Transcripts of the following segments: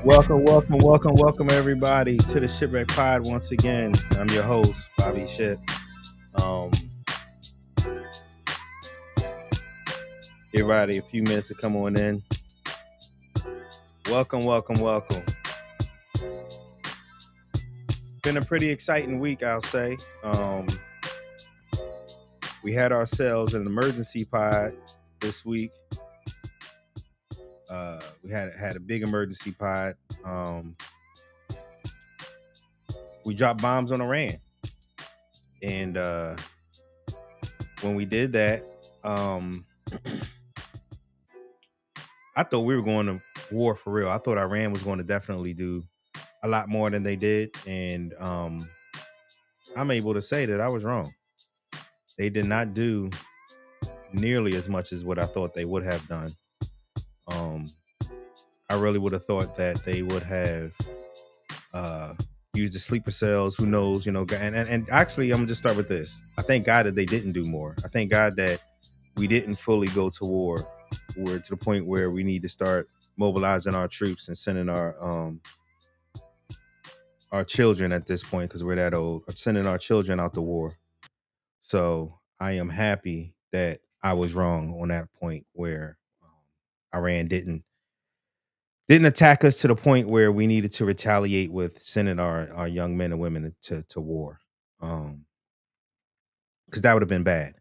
Welcome, everybody, to the Shipwreck Pod once again. I'm your host, Bobby Ship. Um, Everybody, a few minutes to come on in. Welcome. It's been a pretty exciting week, I'll say. We had ourselves an emergency pod this week. We had a big emergency pod. We dropped bombs on Iran, and when we did that, I thought we were going to war for real. I thought Iran was going to definitely do a lot more than they did, and I'm able to say that I was wrong. They did not do nearly as much as what I thought they would have done. I really would have thought that they would have used the sleeper cells. Who knows? And actually, I'm gonna just start with this. I thank God that they didn't do more. I thank God that we didn't fully go to war. We're to the point where we need to start mobilizing our troops and sending our children at this point, because we're that old, sending our children out to war. So I am happy that I was wrong on that point, where Iran didn't attack us to the point where we needed to retaliate with sending our young men and women to war, because that would have been bad.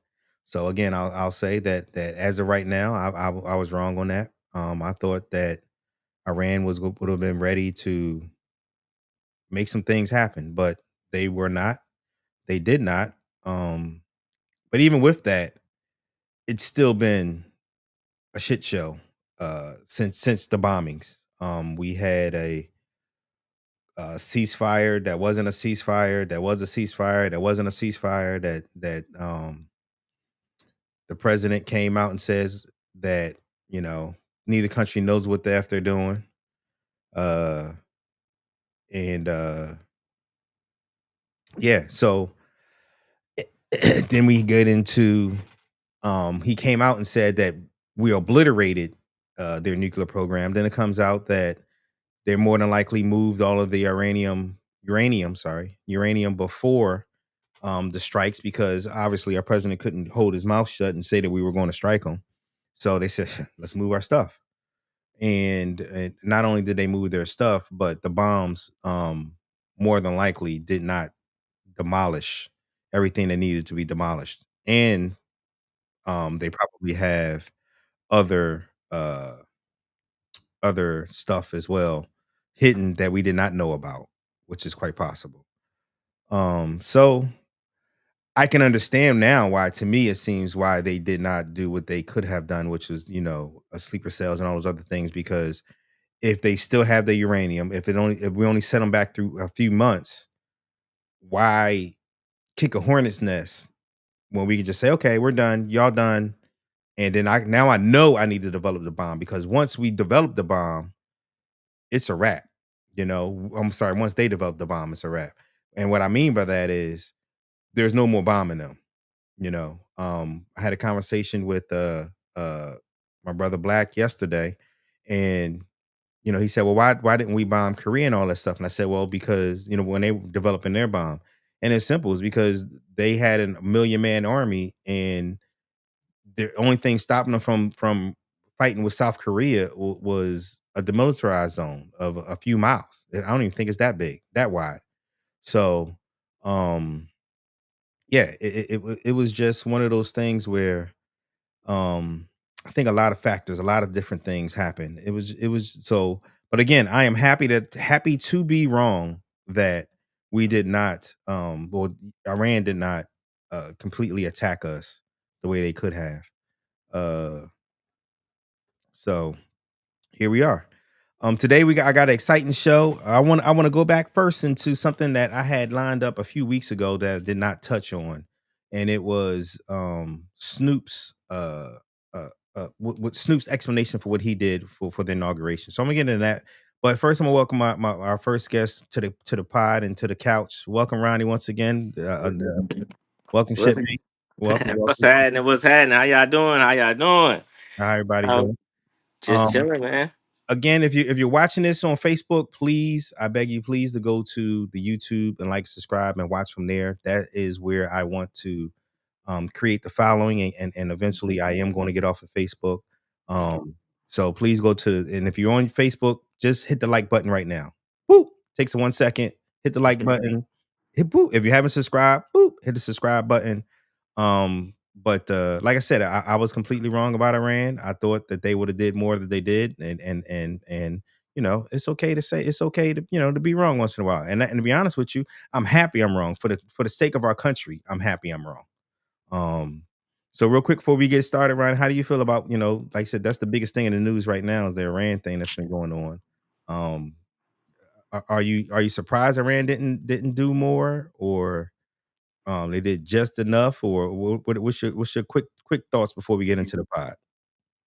So again, I'll say that as of right now, I was wrong on that. I thought that Iran would have been ready to make some things happen, but they were not. They did not. But even with that, it's still been a shit show since the bombings. We had a ceasefire that wasn't a ceasefire, that was a ceasefire, that wasn't a ceasefire, that the president came out and says that, neither country knows what the F they're doing. Uh and Yeah, so then we get into he came out and said that we obliterated their nuclear program. Then it comes out that they more than likely moved all of the uranium before the strikes, because obviously our president couldn't hold his mouth shut and say that we were going to strike them. So they said, let's move our stuff. And not only did they move their stuff, but the bombs more than likely did not demolish everything that needed to be demolished. And they probably have other other stuff as well hidden that we did not know about, which is quite possible. So I can understand now why, to me, it seems why they did not do what they could have done, which was, a sleeper cells and all those other things. Because if they still have the uranium, if we only set them back through a few months, why kick a hornet's nest when we could just say, okay, we're done, y'all done. And then I know I need to develop the bomb, because once we develop the bomb, it's a wrap. I'm sorry, once they develop the bomb, it's a wrap. And what I mean by that is there's no more bombing them. I had a conversation with my brother Black yesterday, and he said, well, why didn't we bomb Korea and all that stuff? And I said, well, because when they were developing their bomb, and it's simple, is because they had a million-man army, and the only thing stopping them from fighting with South Korea was a demilitarized zone of a few miles. I don't even think it's that big, that wide. So, yeah, it was just one of those things where I think a lot of factors, a lot of different things happened. It was so, but again, I am happy to be wrong that we did not or Iran did not completely attack us the way they could have. Uh so here we are. Today I got an exciting show. I want to go back first into something that I had lined up a few weeks ago that I did not touch on, and it was Snoop's what Snoop's explanation for what he did for the inauguration. So I'm gonna get into that. But first, I'm gonna welcome our first guest to the pod and to the couch. Welcome, Ronnie, once again. Welcome, What's shipmate. Welcome, what's welcome. happening? What's happening? How y'all doing? How y'all doing? How everybody Um, doing? just Um, chilling, man. again, if you're watching this on Facebook, please, I beg you, please to go to the YouTube and like, subscribe, and watch from there. That is where I want to create the following, and eventually I am going to get off of Facebook. So please go to, and if you're on Facebook, just hit the like button right now. Boop. Takes 1 second. Hit the like button. Hit boop. If you haven't subscribed, boop, hit the subscribe button. But like I said, I was completely wrong about Iran. I thought that they would have did more than they did, and it's okay to say, it's okay to to be wrong once in a while. And to be honest with you, I'm happy I'm wrong for the sake of our country. I'm happy I'm wrong. Um, so real quick before we get started, Ryan, how do you feel about, like I said, that's the biggest thing in the news right now is the Iran thing that's been going on. Um, are you surprised Iran didn't do more, or they did just enough, or what's your quick thoughts before we get into the pod?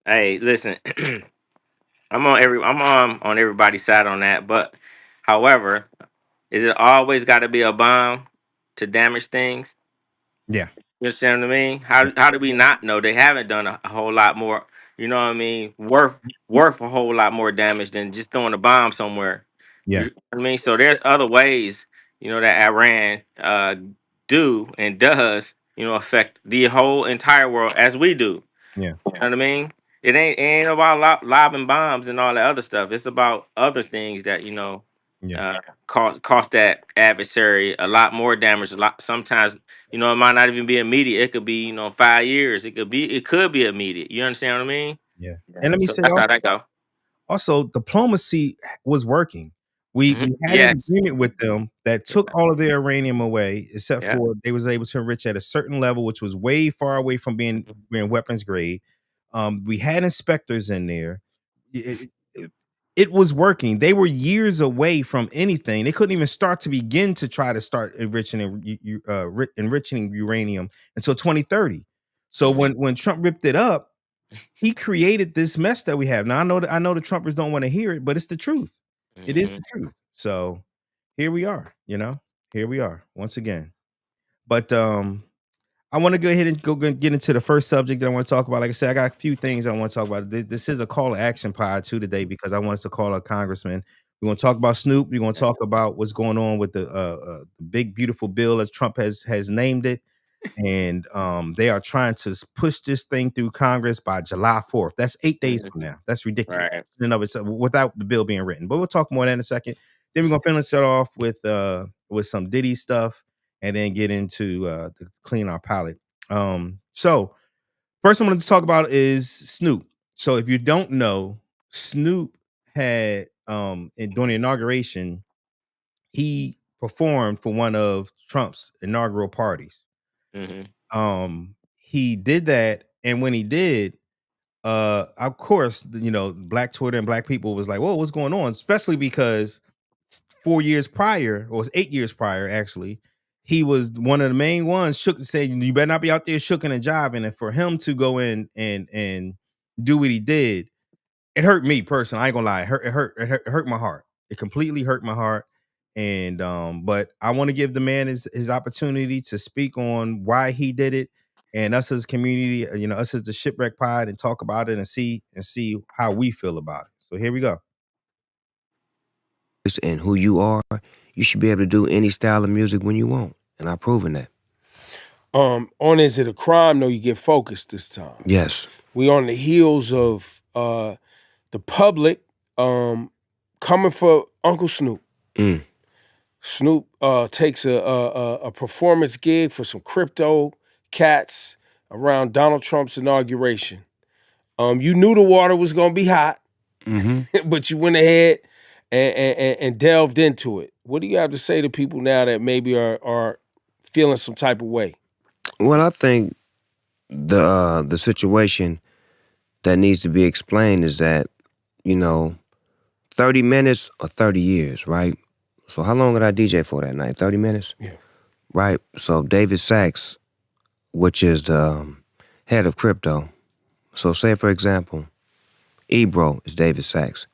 Hey, listen, I'm on everybody's side on that. But however, is it always got to be a bomb to damage things? Yeah, You understand what I mean? yeah, How do we not know they haven't done a whole lot more? You know what I mean? Worth a whole lot more damage than just throwing a bomb somewhere. You yeah, know what I mean? So there's other ways, that Iran do and does, affect the whole entire world as we do. yeah, You know what I mean? It ain't about lobbing bombs and all that other stuff. It's about other things that yeah, cost that adversary a lot more damage. A lot sometimes, it might not even be immediate. It could be 5 years. It could be immediate. You understand what I mean? yeah. And let me So say that's how that go. also, diplomacy was working. We had an Yes. agreement with them that took all of their uranium away, except Yeah. for they was able to enrich at a certain level, which was way far away from being weapons grade. We had inspectors in there. It was working. They were years away from anything. They couldn't even start to begin to try to start enriching enriching uranium until 2030. So Hmm. when Trump ripped it up, he created this mess that we have. Now I know the Trumpers don't want to hear it, but it's the truth. It is Hmm. the truth. So here we are, Here we are once again. But I want to go ahead and get into the first subject that I want to talk about. Like I said, I got a few things I want to talk about. This is a call to action pod too today because I want us to call a congressman. We're going to talk about Snoop. We're going to talk about what's going on with the big beautiful bill as Trump has named it, and they are trying to push this thing through Congress by July 4th. That's 8 days from now. That's ridiculous Right. in and of itself without the bill being written. But we'll talk more on that in a second. Then we're gonna finish it off with some Diddy stuff, and then get into to clean our palate. So first I wanted to talk about is Snoop. So if you don't know, Snoop had during the inauguration, he performed for one of Trump's inaugural parties. Hmm. He did that, and when he did, of course, Black Twitter and Black people was like, "Whoa, what's going on?" Especially because 4 years prior, or it was 8 years prior, actually, he was one of the main ones shook saying, "You better not be out there shooking and jiving." And for him to go in and do what he did, it hurt me personally. I ain't gonna lie. It hurt my heart. It completely hurt my heart. And but I want to give the man his opportunity to speak on why he did it, and us as a community, us as the Shipwreck Pod, and talk about it and see how we feel about it. So here we go. And who you are, you should be able to do any style of music when you want. And I've proven that. On Is It a Crime? No, you get focused this time. Yes. We on the heels of the public coming for Uncle Snoop. Mm. Snoop takes a performance gig for some crypto cats around Donald Trump's inauguration. You knew the water was gonna be hot, Mm-hmm. but you went ahead and delved into it. What do you have to say to people now that maybe are feeling some type of way? Well, I think the situation that needs to be explained is that, you know, 30 minutes or 30 years, right? So how long did I DJ for that night? 30 minutes? Yeah. Right. So David Sachs, which is the head of crypto. So say, for example, Ebro is David Sachs.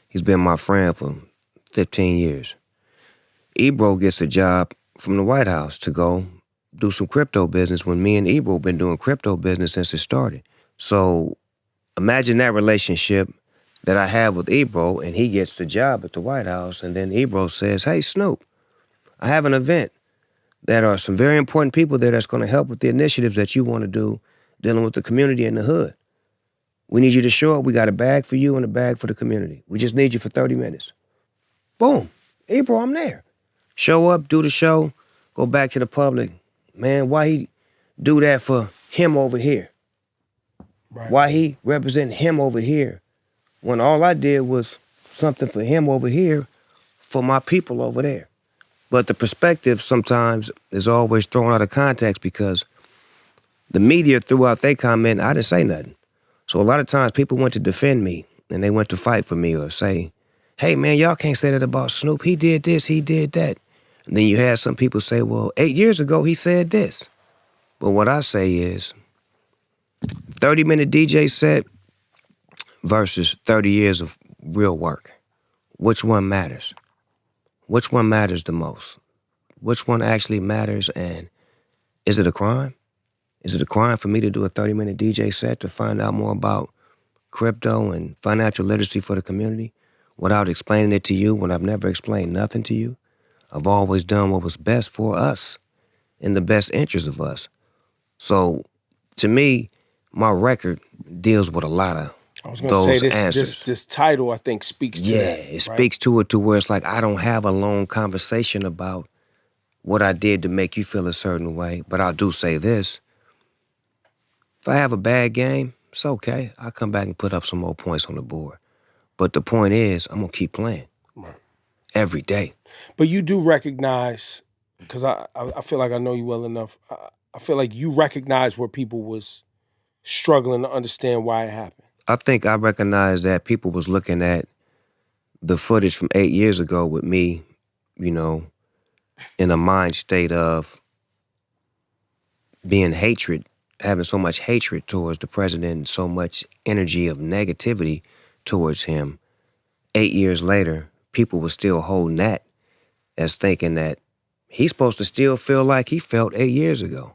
He's been my friend for 15 years. Ebro gets a job from the White House to go do some crypto business when me and Ebro been doing crypto business since it started. So imagine that relationship that I have with Ebro, and he gets the job at the White House, and then Ebro says, "Hey, Snoop, I have an event that are some very important people there that's going to help with the initiatives that you want to do dealing with the community in the hood. We need you to show up. We got a bag for you and a bag for the community. We just need you for 30 minutes. Boom. Ebro, I'm there. Show up, do the show, go back to the public. Man, why he do that for him over here? Right. Why he represent him over here when all I did was something for him over here for my people over there? But the perspective sometimes is always thrown out of context because the media threw out their comment, I didn't say nothing. So a lot of times people went to defend me and they went to fight for me or say, hey man, y'all can't say that about Snoop. He did this, he did that. And then you had some people say, well, 8 years ago he said this. But what I say is 30-minute DJ set versus 30 years of real work. Which one matters? Which one matters the most? Which one actually matters, and is it a crime? Is it a crime for me to do a 30-minute DJ set to find out more about crypto and financial literacy for the community without explaining it to you when I've never explained nothing to you? I've always done what was best for us in the best interest of us. So to me, my record deals with a lot of I was going to say those answers. this title, I think, speaks to that. It speaks to it to where it's like I don't have a long conversation about what I did to make you feel a certain way, but I do say this. If I have a bad game, it's okay. I'll come back and put up some more points on the board. But the point is, I'm going to keep playing every day. But you do recognize, because I feel like I know you well enough, I feel like you recognize where people was struggling to understand why it happened. I think I recognize that people was looking at the footage from 8 years ago with me, you know, in a mind state of being hatred, having so much hatred towards the president and so much energy of negativity towards him. 8 years later, people were still holding that as thinking that he's supposed to still feel like he felt 8 years ago,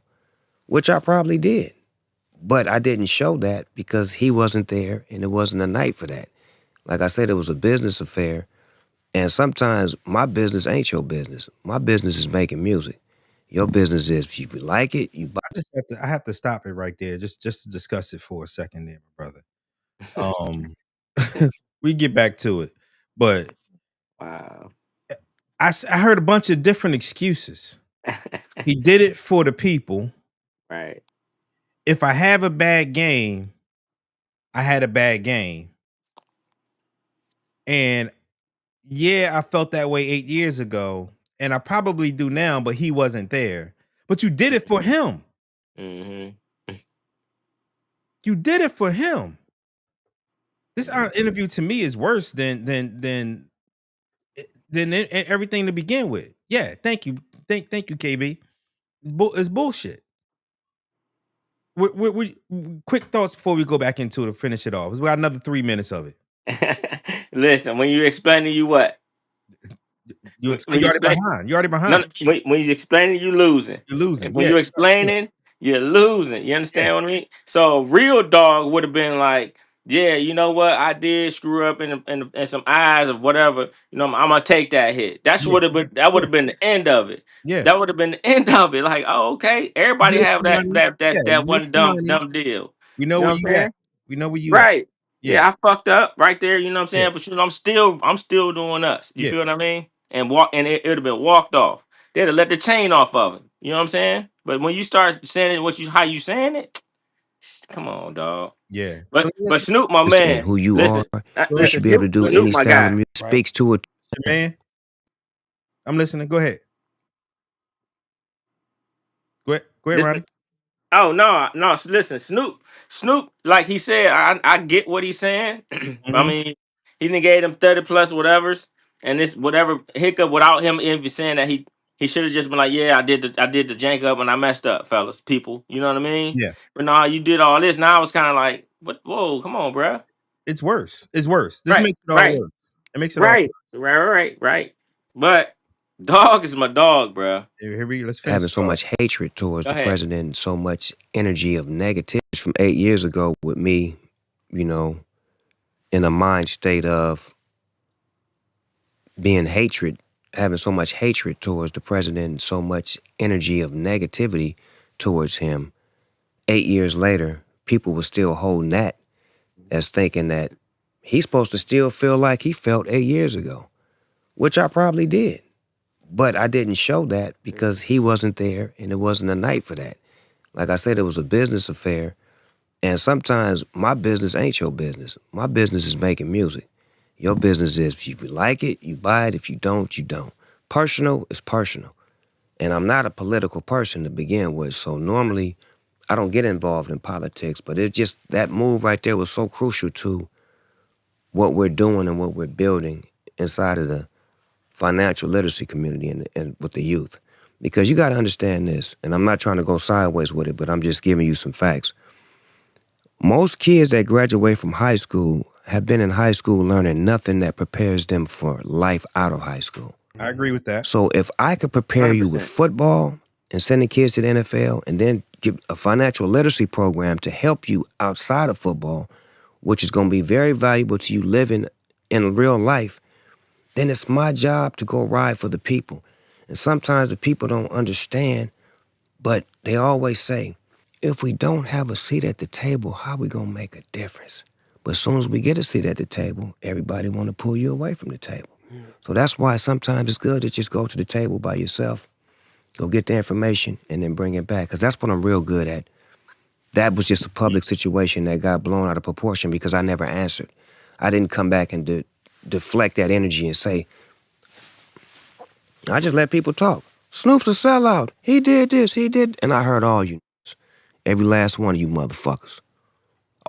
which I probably did. But I didn't show that because he wasn't there and it wasn't a night for that. Like I said, it was a business affair. And sometimes my business ain't your business. My business is making music. Your business is if you like it, you buy. I have to stop it right there just to discuss it for a second there, my brother. We get back to it. But Wow. I heard a bunch of different excuses. He did it for the people. Right. If I have a bad game, I had a bad game. And yeah, I felt that way 8 years ago. And I probably do now, but he wasn't there. But you did it for him. Mm-hmm. You did it for him. This interview to me is worse than everything to begin with. Yeah, thank you. Thank you, KB. It's bullshit. Quick thoughts before we go back into it to finish it off. We got another 3 minutes of it. Listen, when you explaining you what? You're When you already explain, behind. You're already no, behind. when you explaining, you losing. You're losing. When Yeah. you Yeah. explaining, you're losing. You Yeah. understand what I mean? So real dog would have been like, yeah, you know what? I did screw up in some eyes or whatever. You know, I'm gonna take that hit. Yeah. That would Yeah. have been the end of it. Yeah. That would have been the end of it. Like, oh, okay. You Everybody did it have for money. Yeah, that you did it one for money. dumb deal. We know You know where what I'm you at. saying? We know where you at. Right. Yeah. Yeah, I fucked up right there, you know what I'm Yeah. saying? But you know, I'm still doing us. You Yeah. feel what I mean? And it would have been walked off. They'd have let the chain off of it. You know what I'm saying? But when you start saying it how you saying it, come on, dog. Yeah. So But Snoop, my And man, who you listen, are, go you ahead. listen, should be able to do Snoop, any my style of guy. music. Right. Speaks to it. Man, I'm listening. Go ahead. Go ahead, Listen, Ronnie. oh no, listen, Snoop, like he said, I get what he's saying. I Mm-hmm. mean, he done gave him 30 plus whatevers, and this whatever hiccup without him even saying that he should have just been like, yeah, I did the jank up and I messed up, fellas, people. You know what I mean? Yeah. But no, you did all this. Now I was kind of like, but whoa, come on, bruh. It's worse. It's worse. This Right, makes it all right, worse. It makes it all right, right. But dog is my dog, bruh. here let's finish Having it so off. much hatred towards Go the ahead. president and so much energy of negativity from 8 years ago with me, you know, in a mind state of being hatred, having so much hatred towards the president and so much energy of negativity towards him, 8 years later, people were still holding that as thinking that he's supposed to still feel like he felt 8 years ago, which I probably did. But I didn't show that because he wasn't there and it wasn't a night for that. Like I said, it was a business affair. And sometimes my business ain't your business. My business is making music. Your business is if you like it, you buy it. If you don't, you don't. Personal is personal. And I'm not a political person to begin with. So normally I don't get involved in politics, but it just, that move right there was so crucial to what we're doing and what we're building inside of the financial literacy community and with the youth. Because you got to understand this, and I'm not trying to go sideways with it, but I'm just giving you some facts. Most kids that graduate from high school have been in high school learning nothing that prepares them for life out of high school. I agree with that. So if I could prepare you with 100%. football and sending kids to the NFL and then give a financial literacy program to help you outside of football, which is going to be very valuable to you living in real life, then it's my job to go ride for the people. And sometimes the people don't understand, but they always say, if we don't have a seat at the table, how we gonna make a difference? But as soon as we get a seat at the table, everybody wanna pull you away from the table. So that's why sometimes it's good to just go to the table by yourself, go get the information, and then bring it back. Because that's what I'm real good at. That was just a public situation that got blown out of proportion because I never answered. I didn't come back and deflect that energy and say, I just let people talk. Snoop's a sellout. He did this, he did. And I heard all you. Every last one of you motherfuckers.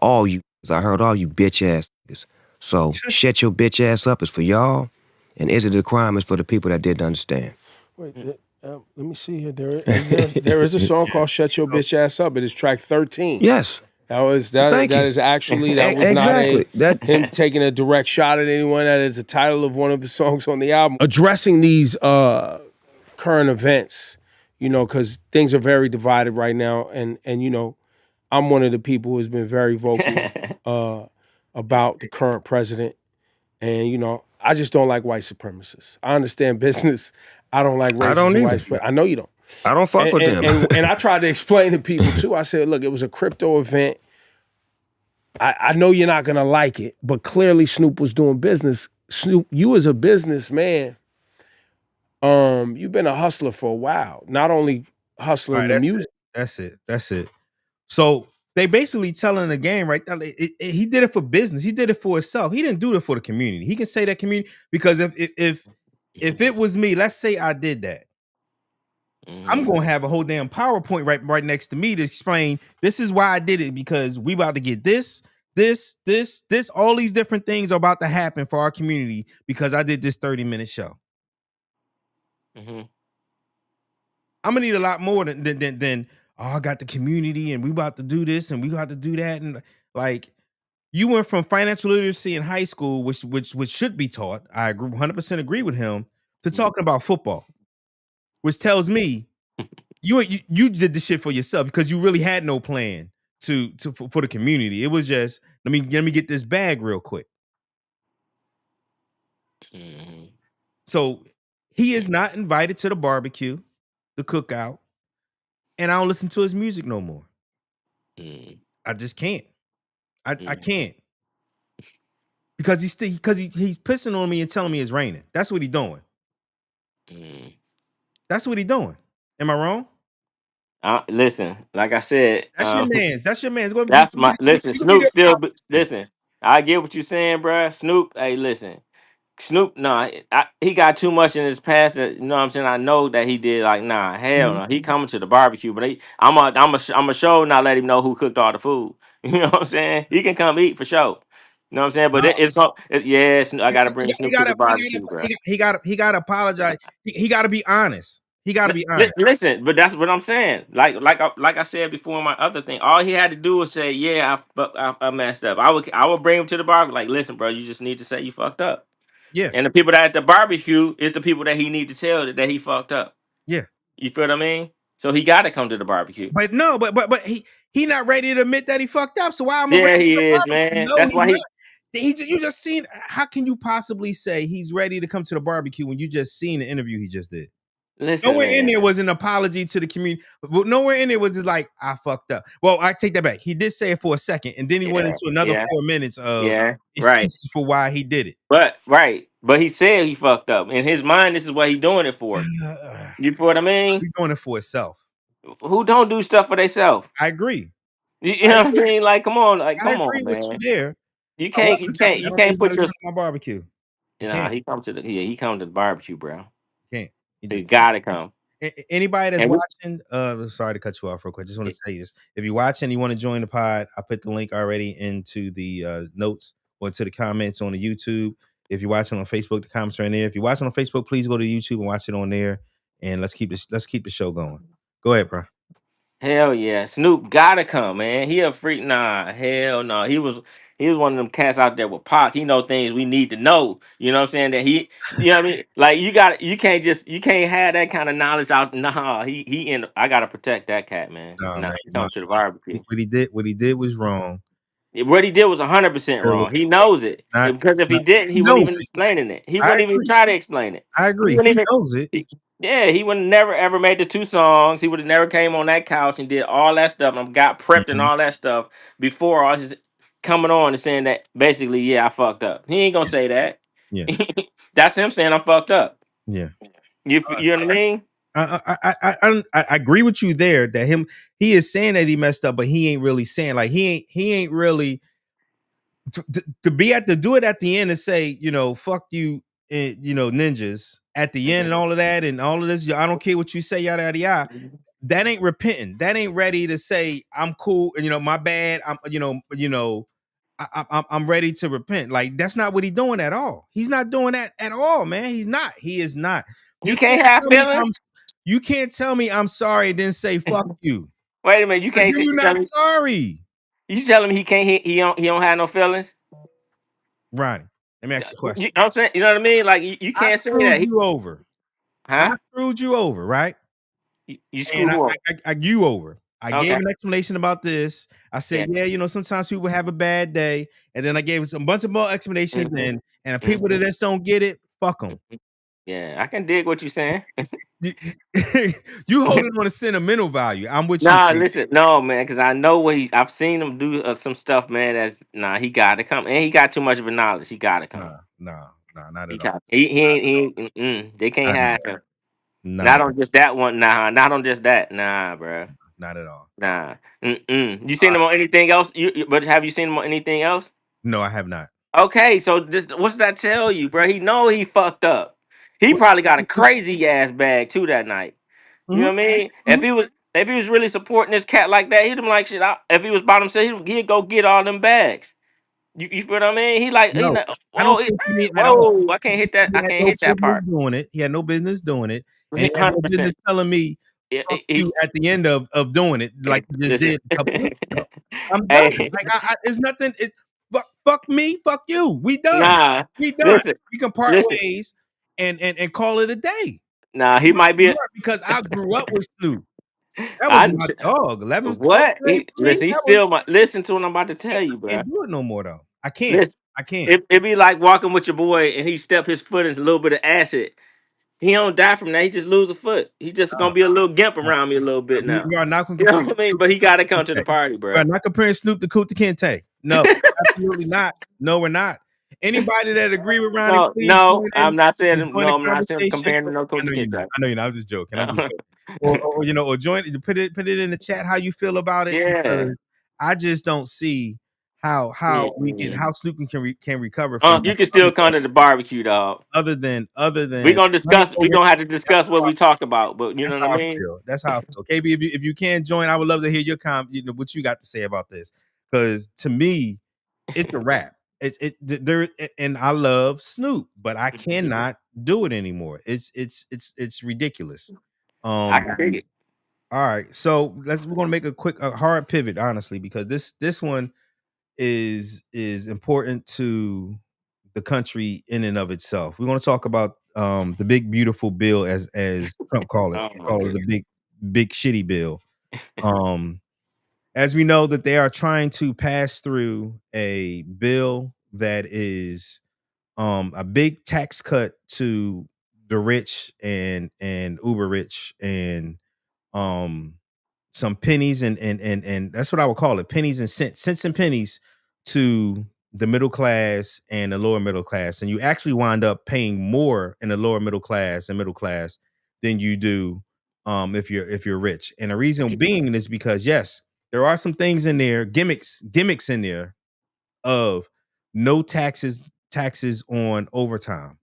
All you. I heard all you bitch ass niggas. So shut your bitch ass up is for y'all, and Is It a Crime is for the people that didn't understand. Wait, let me see here. There is a song called "Shut Your Bitch Ass Up." It is track 13. Yes. That is actually that was Exactly. not him taking a direct shot at anyone. That is the title of one of the songs on the album. Addressing these current events, because things are very divided right now, and I'm one of the people who has been very vocal about the current president, and I just don't like white supremacists. I understand business. I don't like racist I don't white either. supremacists. I know you don't. I don't fuck with them. And I tried to explain to people too. I said, look, it was a crypto event. I know you're not gonna like it, but clearly Snoop was doing business. Snoop, you as a businessman, you've been a hustler for a while. Not only hustling the music. That's it. So they basically telling the game right now. He did it for business. He did it for himself. He didn't do it for the community. He can say that community because if it was me, let's say I did that, I'm gonna have a whole damn PowerPoint right next to me to explain this is why I did it because we about to get this, all these different things are about to happen for our community because I did this 30-minute show. I'm gonna need a lot more than oh, I got the community and we about to do this and we got to do that. And like you went from financial literacy in high school, which should be taught. I agree, 100% agree with him, to talking about football, which tells me you did the shit for yourself because you really had no plan for the community. It was just let me get this bag real quick. So he is not invited to the barbecue, the cookout, and I don't listen to his music no more. I just can't. I can't because he's pissing on me and telling me it's raining. That's what he's doing. That's what he's doing. Am I wrong? Listen, like I said, That's your man's. That's your man's. that's my listen. You can be Snoop there. listen. I get what you're saying, bruh. Snoop, hey, listen. Snoop, nah, he got too much in his past that, you know what I'm saying. I know that he did. Like, nah, hell no. He coming to the barbecue, but I'm a show not let him know who cooked all the food. You know what I'm saying? He can come eat for sure. You know what I'm saying? But I gotta bring Snoop to the barbecue, bro. He got to apologize. He got to be honest. He got to be honest. Listen, but that's what I'm saying. Like I said before, my other thing, all he had to do was say, "Yeah, I messed up." I would bring him to the barbecue. Like, listen, bro, you just need to say you fucked up. Yeah. And the people that at the barbecue is the people that he need to tell that he fucked up. Yeah. You feel what I mean? So he got to come to the barbecue. But no, but he not ready to admit that he fucked up. So why am I Yeah, ready he to is, barbecue? man. No, That's he's why not. You just seen. How can you possibly say he's ready to come to the barbecue when you just seen the interview he just did? Listen, Nowhere in man. there was an apology to the community. But nowhere in there was just like, I fucked up. Well, I take that back. He did say it for a second, and then he went Yeah, into another yeah, 4 minutes of yeah. Right. excuses for why he did it. But But he said he fucked up. In his mind, this is what he doing it for. You feel what I mean? He's doing it for himself. Who don't do stuff for themselves? I agree. You know what I mean? Like, come on, I come on, agree with you man. there. You However, can't, you I can't, you don't think can't he's got put to your. come to my barbecue. He You know, can't. he come to the barbecue, bro. He can't. He He just can't. gotta come. Anybody that's And we, watching, sorry to cut you off real quick. Just want to say this. If you're watching, you want to join the pod, I put the link already into the notes or to the comments on the YouTube. If you're watching on Facebook, the comments are in there. If you're watching on Facebook, please go to YouTube and watch it on there. And let's keep the show going. Go ahead, bro. hell yeah, Snoop gotta come, man. He a freak. Nah, hell no. He was one of them cats out there with Pac. He know things we need to know. You know what I'm saying? That you know what I mean? Like you can't have that kind of knowledge out. Nah, he in. I gotta protect that cat, man. No, Nah, man. he No. come to the barbecue. What he did was wrong. What he did was 100% So, wrong. He knows it. not, Because if he not didn't, he he wouldn't knows even it. explaining it. He I wouldn't even agree. try to explain it. I He agree. wouldn't He even. knows it. Yeah, he would never ever made the two songs. He would have never came on that couch and did all that stuff and got prepped and Mhm. all that stuff before all his coming on and saying that basically, yeah, I fucked up. He ain't gonna say that. Yeah. That's him saying I'm fucked up. Yeah. You know what I mean? I agree with you there that he is saying that he messed up, but he ain't really saying like he ain't really to be at to do it at the end and say, fuck you, ninjas at the end and all of that and all of this. I don't care what you say, yada yada yada. That ain't repenting. That ain't ready to say I'm cool. My bad. I'm ready to repent. Like that's not what he's doing at all. He's not doing that at all, man. He's not. He is not. He You can't can't have tell me feelings. you can't tell me I'm sorry, then say fuck you. Wait a minute, you But can't then say you're not sorry. you tell him he can't he don't have no feelings. Ronnie, let me ask you a question. I'm saying, you know what I mean? Like you I can't say screwed that. you over. I Huh? screwed you over, right? You And screwed who up? you over. I gave Okay. an explanation about this. I Yeah. said, yeah, sometimes people have a bad day, and then I gave a bunch of more explanations, Mhm, and the people that mhm, just don't get it, fuck them. mhm. Yeah, I can dig what you're saying. You holding on a sentimental value. I'm with you. Nah, King. listen, no man, because I know what I've seen him do some stuff, man. That's he got to come, and he got too much of a knowledge. He got to come. Nah, not He at all. got. He ain't. They can't Not at have all. him. Not Not at on just that one. Nah, not on just that. Nah, bro. not at all. Nah. You seen him on anything else? But have you seen him on anything else? No, I have not. Okay, so just what's that tell you, bro? He know he fucked up. He What? probably got a crazy ass bag too that night. You Mhm, know what I mean? mhm. If he was really supporting this cat like that, he'd been like shit. If he was by himself, he'd go get all them bags. You feel what I mean? He No, like I don't whoa think you mean at all. whoa. I can't hit that. He I had can't no hit that business part. doing it. He had no business doing it, and he had no business 100%. telling me "fuck you" He's at the end of doing it, like he just listen. did a couple weeks ago. I'm done. Hey, Like it's nothing. It's fuck me, fuck you. We done. nah. We done. Listen, We can part listen. ways and call it a day. Nah, he might be. Because I grew up with Snoop. That was I my dog. 11th, 12th what? grade for me. Listen, he That was still might listen to what I'm about to tell you, I bro. can't do it no more though. I can't. Listen, I can't. it be like walking with your boy and he step his foot into a little bit of acid. He don't die from that. He just lose a foot. He just Uh, gonna be a little gimp uh, around me a little bit now. we are not going to You know compare what I mean? Snoop But to he gotta come to the Kente. party, We are bro. not comparing Snoop to Kunta Kinte. No, absolutely not. No, we're not. Anybody that agree with Ronnie, No, please no, join I'm in not and saying join the no. I'm not saying conversation. comparing no I Coach know you're not. Kenta. I know you're not. I'm just joking. I'm just joking. Or join. Put it in the chat how you feel about it Yeah, because I just don't see how we can yeah. how Snoop can recover from that You can still come to the barbecue, dog. other than We gonna have to discuss what we talk about, but you that's know what I how I mean. feel. That's how I feel. KB, if you can join, I would love to hear your what you got to say about this. Because to me, it's a wrap. There and I love Snoop, but I cannot do it anymore. It's ridiculous. I Um, can dig it. all right, so we're gonna make a hard pivot, honestly, because this one is important to the country in and of itself. We're going to talk about the big beautiful bill as Trump call it. Oh my Call it the goodness. big shitty bill. Um as we know that they are trying to pass through a bill that is a big tax cut to the rich and uber rich and um some pennies and that's what I would call it, pennies and cents and pennies to the middle class and the lower middle class, and you actually wind up paying more in the lower middle class than you do if you're rich. And the reason being is because yes, there are some things in there, gimmicks in there of no taxes on overtime.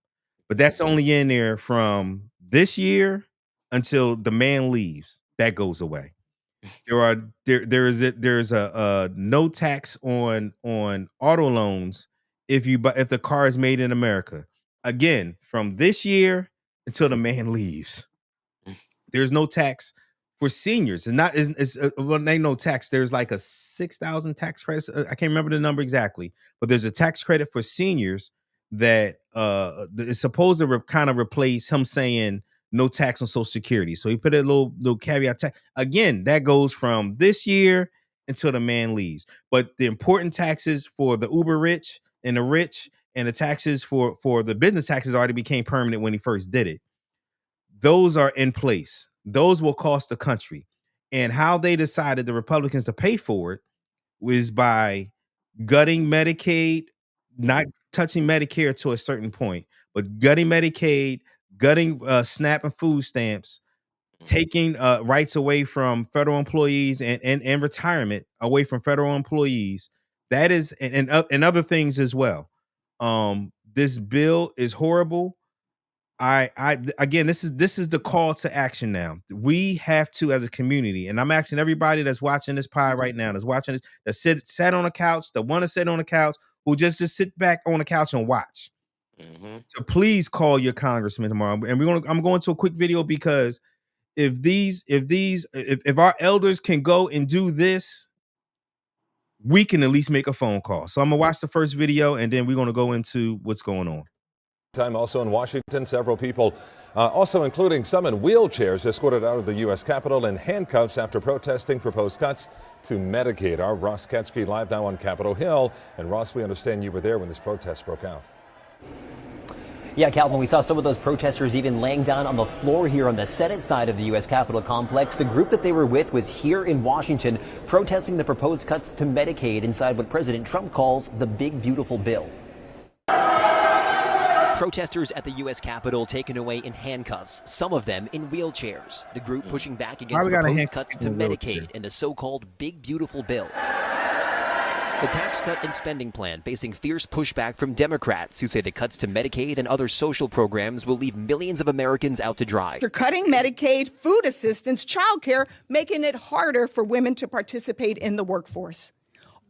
But that's only in there from this year until the man leaves. That goes away. There's a no tax on auto loans if the car is made in America. Again, from this year until the man leaves. There's no tax for seniors. It's not it's well, there ain't no tax. There's like a 6,000 tax credits. I can't remember the number exactly, but there's a tax credit for seniors that is supposed to kind of replace him saying no tax on Social Security. So he put a little caveat tax. Again, that goes from this year until the man leaves. But the important taxes for the uber rich and the taxes for the business taxes already became permanent when he first did it. Those are in place. Those will cost the country. And how they decided the Republicans to pay for it was by gutting Medicaid, not touching Medicare to a certain point, but gutting Medicaid, gutting SNAP and food stamps, taking rights away from federal employees and retirement away from federal employees. That is and other things as well. This bill is horrible. I again, this is the call to action now. We have to, as a community, and I'm asking everybody that's watching this pod right now, that's watching this, that sat on the couch, that want to sit on the couch, who just sit back on the couch and watch. So please call your congressman tomorrow. And I'm going to a quick video because if our elders can go and do this, we can at least make a phone call. So I'm gonna watch the first video and then we're gonna go into what's going on. Time also in Washington, several people, also including some in wheelchairs, escorted out of the U.S. Capitol in handcuffs after protesting proposed cuts to Medicaid. Our Ross Ketchke live now on Capitol Hill. And Ross, we understand you were there when this protest broke out. Yeah, Calvin, we saw some of those protesters even laying down on the floor here on the Senate side of the U.S. Capitol complex. The group that they were with was here in Washington protesting the proposed cuts to Medicaid inside what President Trump calls the big, beautiful bill. Protesters at the U.S. Capitol taken away in handcuffs, some of them in wheelchairs. The group pushing back against proposed cuts to Medicaid and the so-called Big Beautiful Bill. The tax cut and spending plan facing fierce pushback from Democrats who say the cuts to Medicaid and other social programs will leave millions of Americans out to dry. They're cutting Medicaid, food assistance, childcare, making it harder for women to participate in the workforce.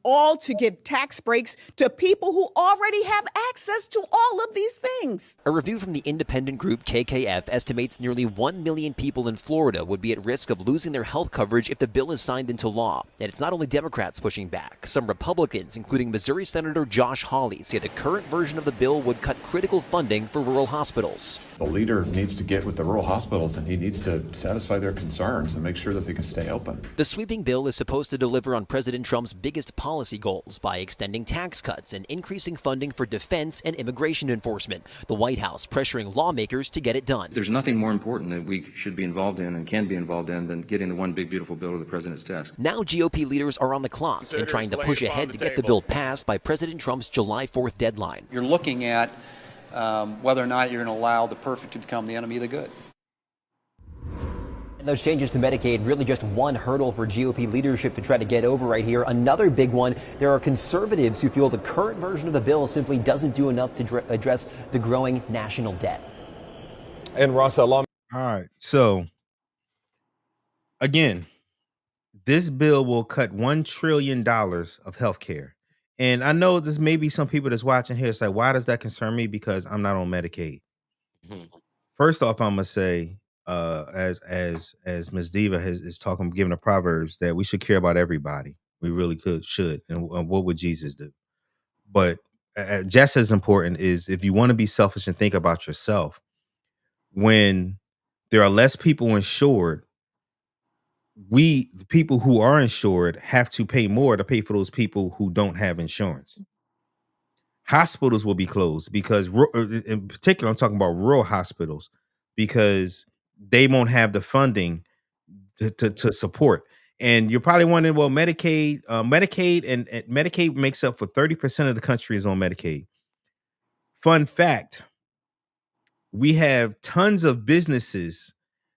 All to give tax breaks to people who already have access to all of these things. A review from the independent group KKF estimates nearly 1 million people in Florida would be at risk of losing their health coverage if the bill is signed into law. And it's not only Democrats pushing back. Some Republicans, including Missouri Senator Josh Hawley, say the current version of the bill would cut critical funding for rural hospitals. The leader needs to get with the rural hospitals and he needs to satisfy their concerns and make sure that they can stay open. The sweeping bill is supposed to deliver on President Trump's biggest policy goals by extending tax cuts and increasing funding for defense and immigration enforcement. The White House pressuring lawmakers to get it done. There's nothing more important that we should be involved in and can be involved in than getting the one big beautiful bill to the president's desk. Now GOP leaders are on the clock and trying to push ahead to get the bill passed by President Trump's July 4th deadline. You're looking at whether or not you're going to allow the perfect to become the enemy of the good. And those changes to Medicaid really just one hurdle for GOP leadership to try to get over right here. Another big one, there are conservatives who feel the current version of the bill simply doesn't do enough to address the growing national debt. And Ross, all right, so again, this bill will cut $1 trillion of health care. And I know there's maybe some people that's watching here say, why does that concern me? Because I'm not on Medicaid. First off, I'm gonna say, as Ms. Diva is talking, giving the Proverbs, that we should care about everybody. We really should. And what would Jesus do? But just as important is if you want to be selfish and think about yourself, when there are less people insured, the people who are insured have to pay more to pay for those people who don't have insurance. Hospitals will be closed because, in particular, I'm talking about rural hospitals, because they won't have the funding to support. And you're probably wondering, well, Medicaid and Medicaid makes up for 30% of the country is on Medicaid. Fun fact: we have tons of businesses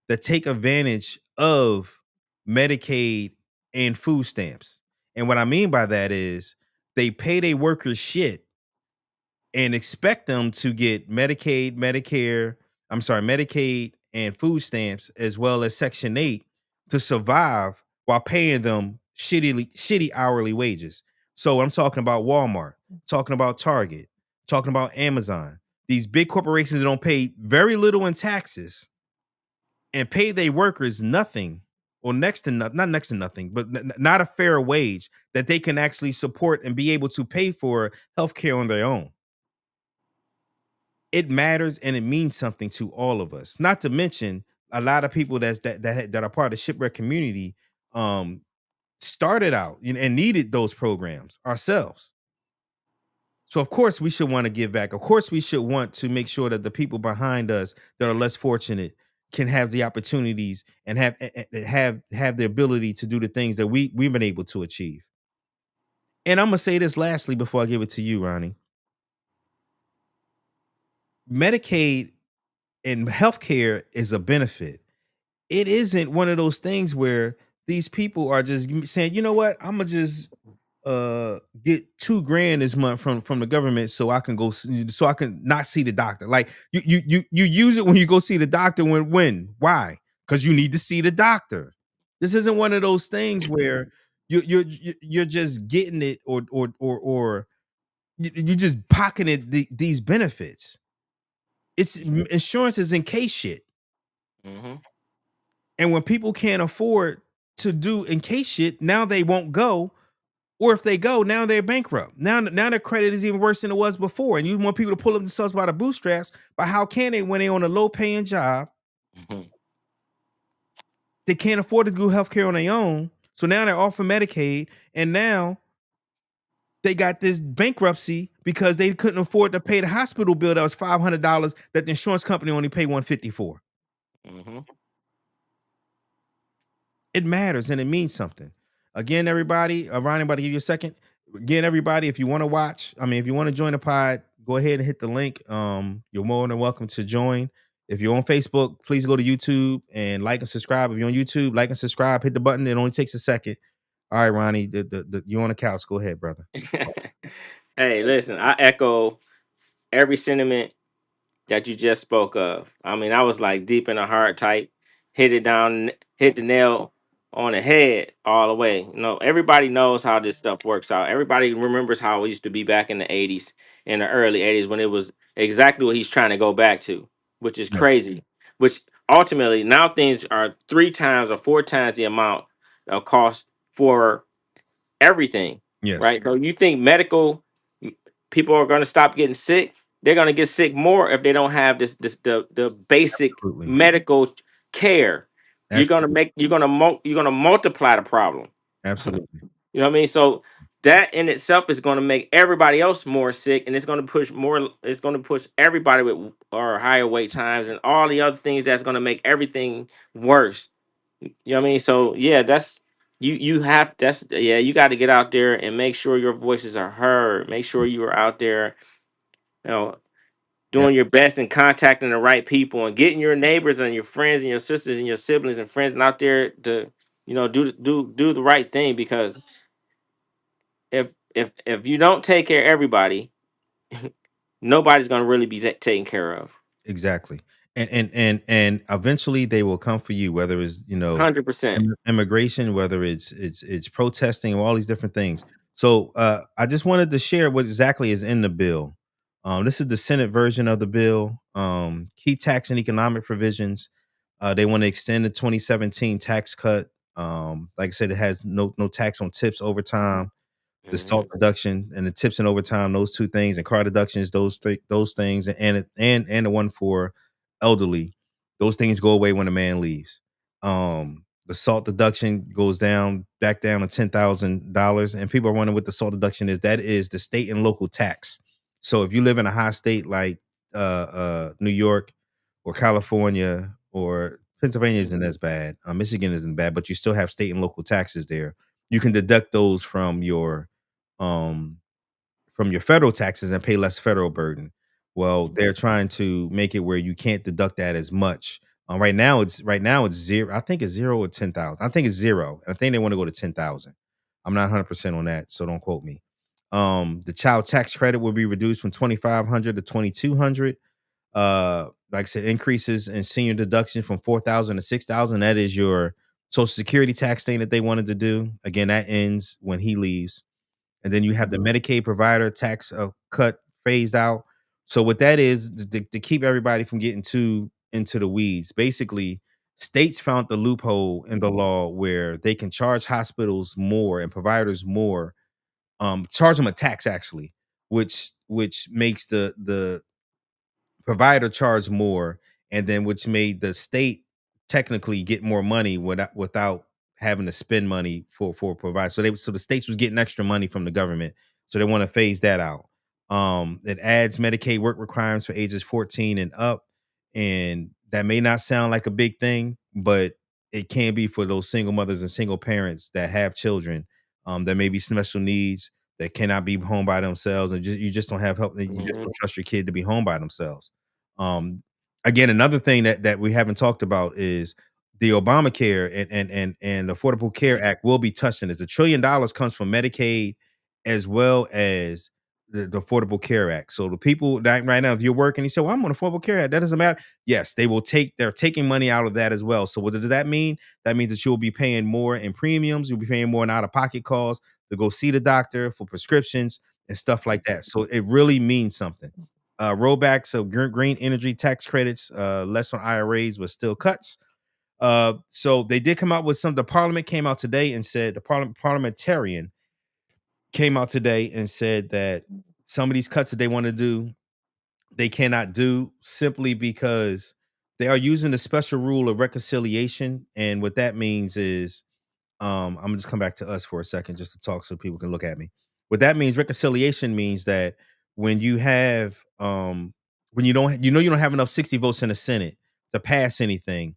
that take advantage of Medicaid and food stamps. And what I mean by that is they pay their workers shit and expect them to get Medicaid and food stamps, as well as Section 8, to survive while paying them shitty hourly wages. So I'm talking about Walmart, talking about Target, talking about Amazon. These big corporations don't pay very little in taxes and pay their workers nothing, or next to nothing, not next to nothing, but not a fair wage that they can actually support and be able to pay for healthcare on their own. It matters and it means something to all of us. Not to mention a lot of people that are part of the Shipwreck community started out and needed those programs ourselves. So of course we should want to give back. Of course we should want to make sure that the people behind us that are less fortunate can have the opportunities and have the ability to do the things that we've been able to achieve. And I'm gonna say this lastly before I give it to you, Ronnie. Medicaid and healthcare is a benefit. It isn't one of those things where these people are just saying, you know what, I'm gonna just get $2,000 this month from the government so I can so I can not see the doctor. Like you use it when you go see the doctor. Why? Because you need to see the doctor. This isn't one of those things where you're just getting it, or you just pocketing these benefits. It's insurance is in case shit. Mm-hmm. And when people can't afford to do in case shit, now they won't go. Or if they go, now they're bankrupt. Now their credit is even worse than it was before. And you want people to pull up themselves by the bootstraps. But how can they when they're on a low paying job? Mm-hmm. They can't afford to do healthcare on their own. So now they're off of Medicaid. And now they got this bankruptcy because they couldn't afford to pay the hospital bill that was $500 that the insurance company only paid $150 for. Mm-hmm. It matters and it means something. Again, everybody, Ronnie, about to give you a second. Again, everybody, if you want to join the pod, go ahead and hit the link. You're more than welcome to join. If you're on Facebook, please go to YouTube and like and subscribe. If you're on YouTube, like and subscribe, hit the button. It only takes a second. All right, Ronnie, you're on the couch. Go ahead, brother. Hey, listen, I echo every sentiment that you just spoke of. I mean, I was like deep in a hard type, hit the nail on the head all the way. You know, everybody knows how this stuff works out. Everybody remembers how it used to be back in the 80s, in the early 80s, when it was exactly what he's trying to go back to, which is crazy. Which ultimately now things are 3 times or 4 times the amount of cost for everything, Yes, right? So you think people are going to stop getting sick? They're going to get sick more if they don't have the basic absolutely. medical care. Absolutely. You're gonna multiply the problem. Absolutely. You know what I mean? So that in itself is going to make everybody else more sick, and it's going to push more. It's going to push everybody with or higher wait times and all the other things that's going to make everything worse. You know what I mean? So yeah, you got to get out there and make sure your voices are heard. Make sure you are out there, you know, Yeah, doing your best and contacting the right people and getting your neighbors and your friends and your sisters and your siblings and friends out there to, do the right thing, because if you don't take care of everybody, nobody's going to really be taken care of. exactly. And eventually they will come for you, whether it's 100%. immigration, whether it's protesting, or all these different things. So I just wanted to share what exactly is in the bill. This is the Senate version of the bill. Key tax and economic provisions. They want to extend the 2017 tax cut. Like I said, it has no tax on tips over time. The salt deduction and the tips and overtime, those two things, and car deductions, those things, and the one for elderly, those things go away when a man leaves. The salt deduction goes back down to $10,000, and people are wondering what the salt deduction is. That is the state and local tax. So if you live in a high state like New York or California or Pennsylvania isn't as bad, Michigan isn't bad, but you still have state and local taxes there. You can deduct those um from your federal taxes and pay less federal burden. Well, they're trying to make it where you can't deduct that as much. Right now it's zero. I think it's 0 or 10,000. I think it's 0. I think they want to go to 10,000. I'm not 100% on that, so don't quote me. The child tax credit will be reduced from 2,500 to 2,200. Like I said, increases in senior deduction from 4,000 to 6,000. That is your Social Security tax thing that they wanted to do. Again, that ends when he leaves. And then you have the Medicaid provider tax cut phased out. So what that is to keep everybody from getting too into the weeds. Basically, states found the loophole in the law where they can charge hospitals more and providers more, charge them a tax actually, which makes the provider charge more, and then which made the state technically get more money without having to spend money for provider. So the states was getting extra money from the government. So they want to phase that out. It adds Medicaid work requirements for ages 14 and up. And that may not sound like a big thing, but it can be for those single mothers and single parents that have children that may be special needs that cannot be home by themselves, and you just don't have help. You just don't trust your kid to be home by themselves. Um, Again, another thing that we haven't talked about is the Obamacare and Affordable Care Act will be touched in this. The $1 trillion comes from Medicaid as well as the Affordable Care Act. So the people that right now, if you're working, you say, "Well, I'm on Affordable Care Act." That doesn't matter. Yes, they're taking money out of that as well. So what does that mean? That means that you'll be paying more in premiums. You'll be paying more in out-of-pocket costs to go see the doctor for prescriptions and stuff like that. So it really means something. Rollbacks of green energy tax credits, less on IRAs, but still cuts. So they did come out with some. The parliament came out today and said parliamentarian came out today and said that some of these cuts that they want to do, they cannot do simply because they are using the special rule of reconciliation. And what that means is I'm gonna just come back to us for a second just to talk so people can look at me. What that means, reconciliation means that when you have when you don't have enough 60 votes in the Senate to pass anything,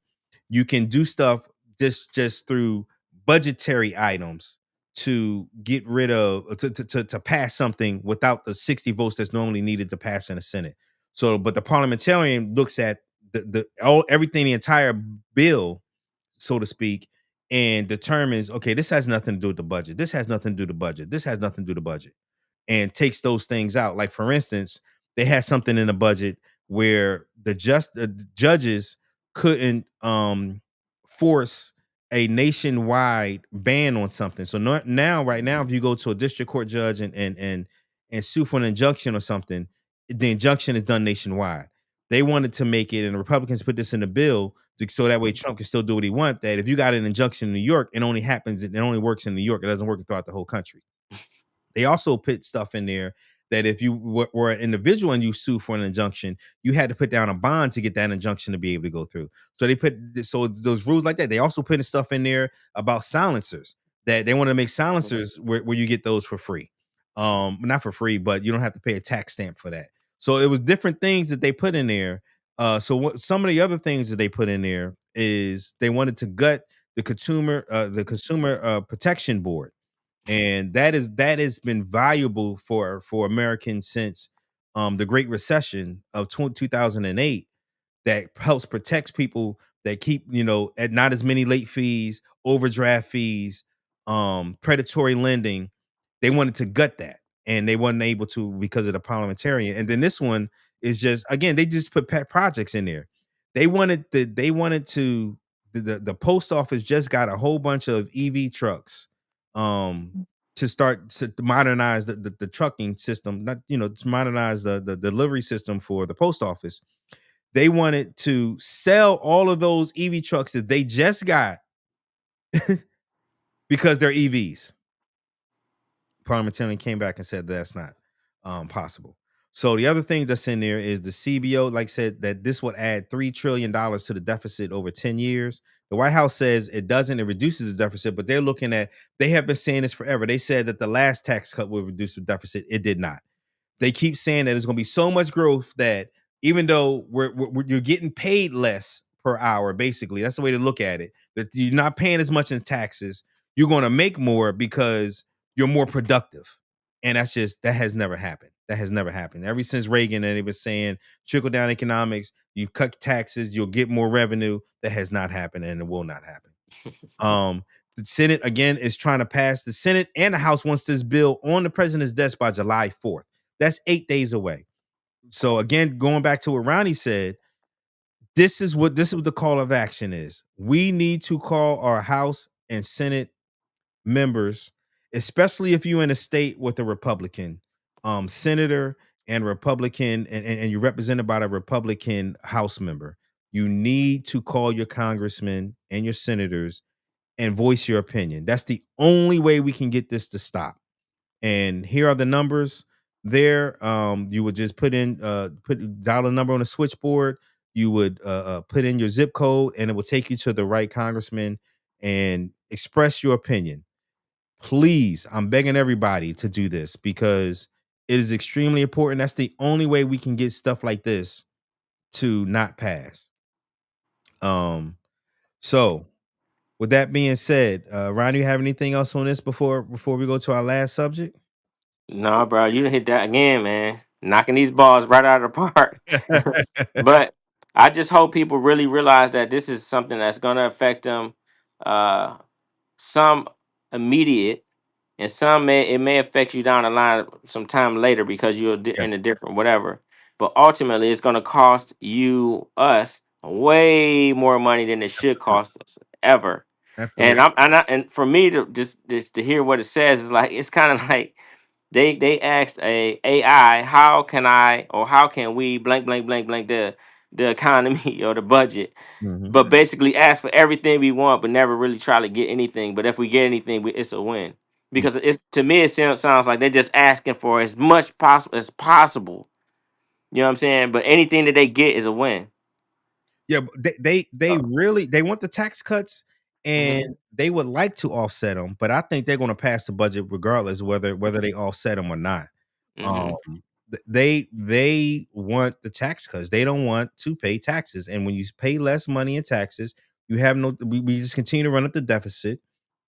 you can do stuff just through budgetary items to get rid of to pass something without the 60 votes that's normally needed to pass in the Senate. So, but the parliamentarian looks at everything, the entire bill, so to speak, and determines, okay, this has nothing to do with the budget. This has nothing to do with the budget. This has nothing to do with the budget, and takes those things out. Like for instance, they had something in the budget where the judges couldn't force a nationwide ban on something. So right now, if you go to a district court judge and sue for an injunction or something, the injunction is done nationwide. They wanted to make it, and the Republicans put this in the bill so that way Trump can still do what he wants. That if you got an injunction in New York, it only works in New York. It doesn't work throughout the whole country. They also put stuff in there that if you were an individual and you sue for an injunction, you had to put down a bond to get that injunction to be able to go through. So those rules like that. They also put stuff in there about silencers, that they want to make silencers where you get those for free. Not for free, but you don't have to pay a tax stamp for that. So it was different things that they put in there. Some of the other things that they put in there is they wanted to gut the consumer protection board, and that has been valuable for Americans since the Great Recession of 2008, that helps protects people that keep, at not as many late fees, overdraft fees, predatory lending. They wanted to gut that, and they weren't able to because of the parliamentarian. And then this one is just, again, they just put pet projects in there. The post office just got a whole bunch of EV trucks to start to modernize the trucking system, not, to modernize the delivery system for the post office. They wanted to sell all of those EV trucks that they just got because they're EVs. Parliamentarian came back and said that's not possible. So the other thing that's in there is the CBO, like said, that this would add $3 trillion to the deficit over 10 years. The White House says it doesn't, it reduces the deficit, but they have been saying this forever. They said that the last tax cut would reduce the deficit. It did not. They keep saying that there's going to be so much growth that even though you're getting paid less per hour, basically, that's the way to look at it, that you're not paying as much in taxes, you're going to make more because you're more productive. And that has never happened. That has never happened. Ever since Reagan, and they were saying trickle down economics, you cut taxes, you'll get more revenue. That has not happened, and it will not happen. The Senate, again, is trying to pass. The Senate and the House wants this bill on the president's desk by July 4th. That's 8 days away. So again, going back to what Ronnie said, this is what the call of action is. We need to call our House and Senate members, especially if you're in a state with a Republican senator and Republican, and you're represented by a Republican House member. You need to call your congressmen and your senators and voice your opinion. That's the only way we can get this to stop. And here are the numbers there. You would just dial a number on a switchboard. You would put in your zip code, and it will take you to the right congressman and express your opinion. Please, I'm begging everybody to do this because it is extremely important. That's the only way we can get stuff like this to not pass. So with that being said, Ron, you have anything else on this before we go to our last subject? No, bro, you done hit that again, man. Knocking these balls right out of the park. But I just hope people really realize that this is something that's going to affect them. Some immediate, and it may affect you down the line sometime later because you're in a different whatever. But ultimately, it's going to cost us way more money than it should cost us ever. Absolutely. And for me to just to hear what it says is like, it's kind of like they asked a AI, how can we blank the economy or the budget, but basically ask for everything we want, but never really try to get anything. But if we get anything, it's a win, because it's, to me, it sounds like they're just asking for as much as possible. You know what I'm saying? But anything that they get is a win. Yeah, they really want the tax cuts, and Mhm. they would like to offset them, but I think they're going to pass the budget regardless whether they offset them or not. Um, they want the tax cuts. They don't want to pay taxes, and when you pay less money in taxes, you have we just continue to run up the deficit,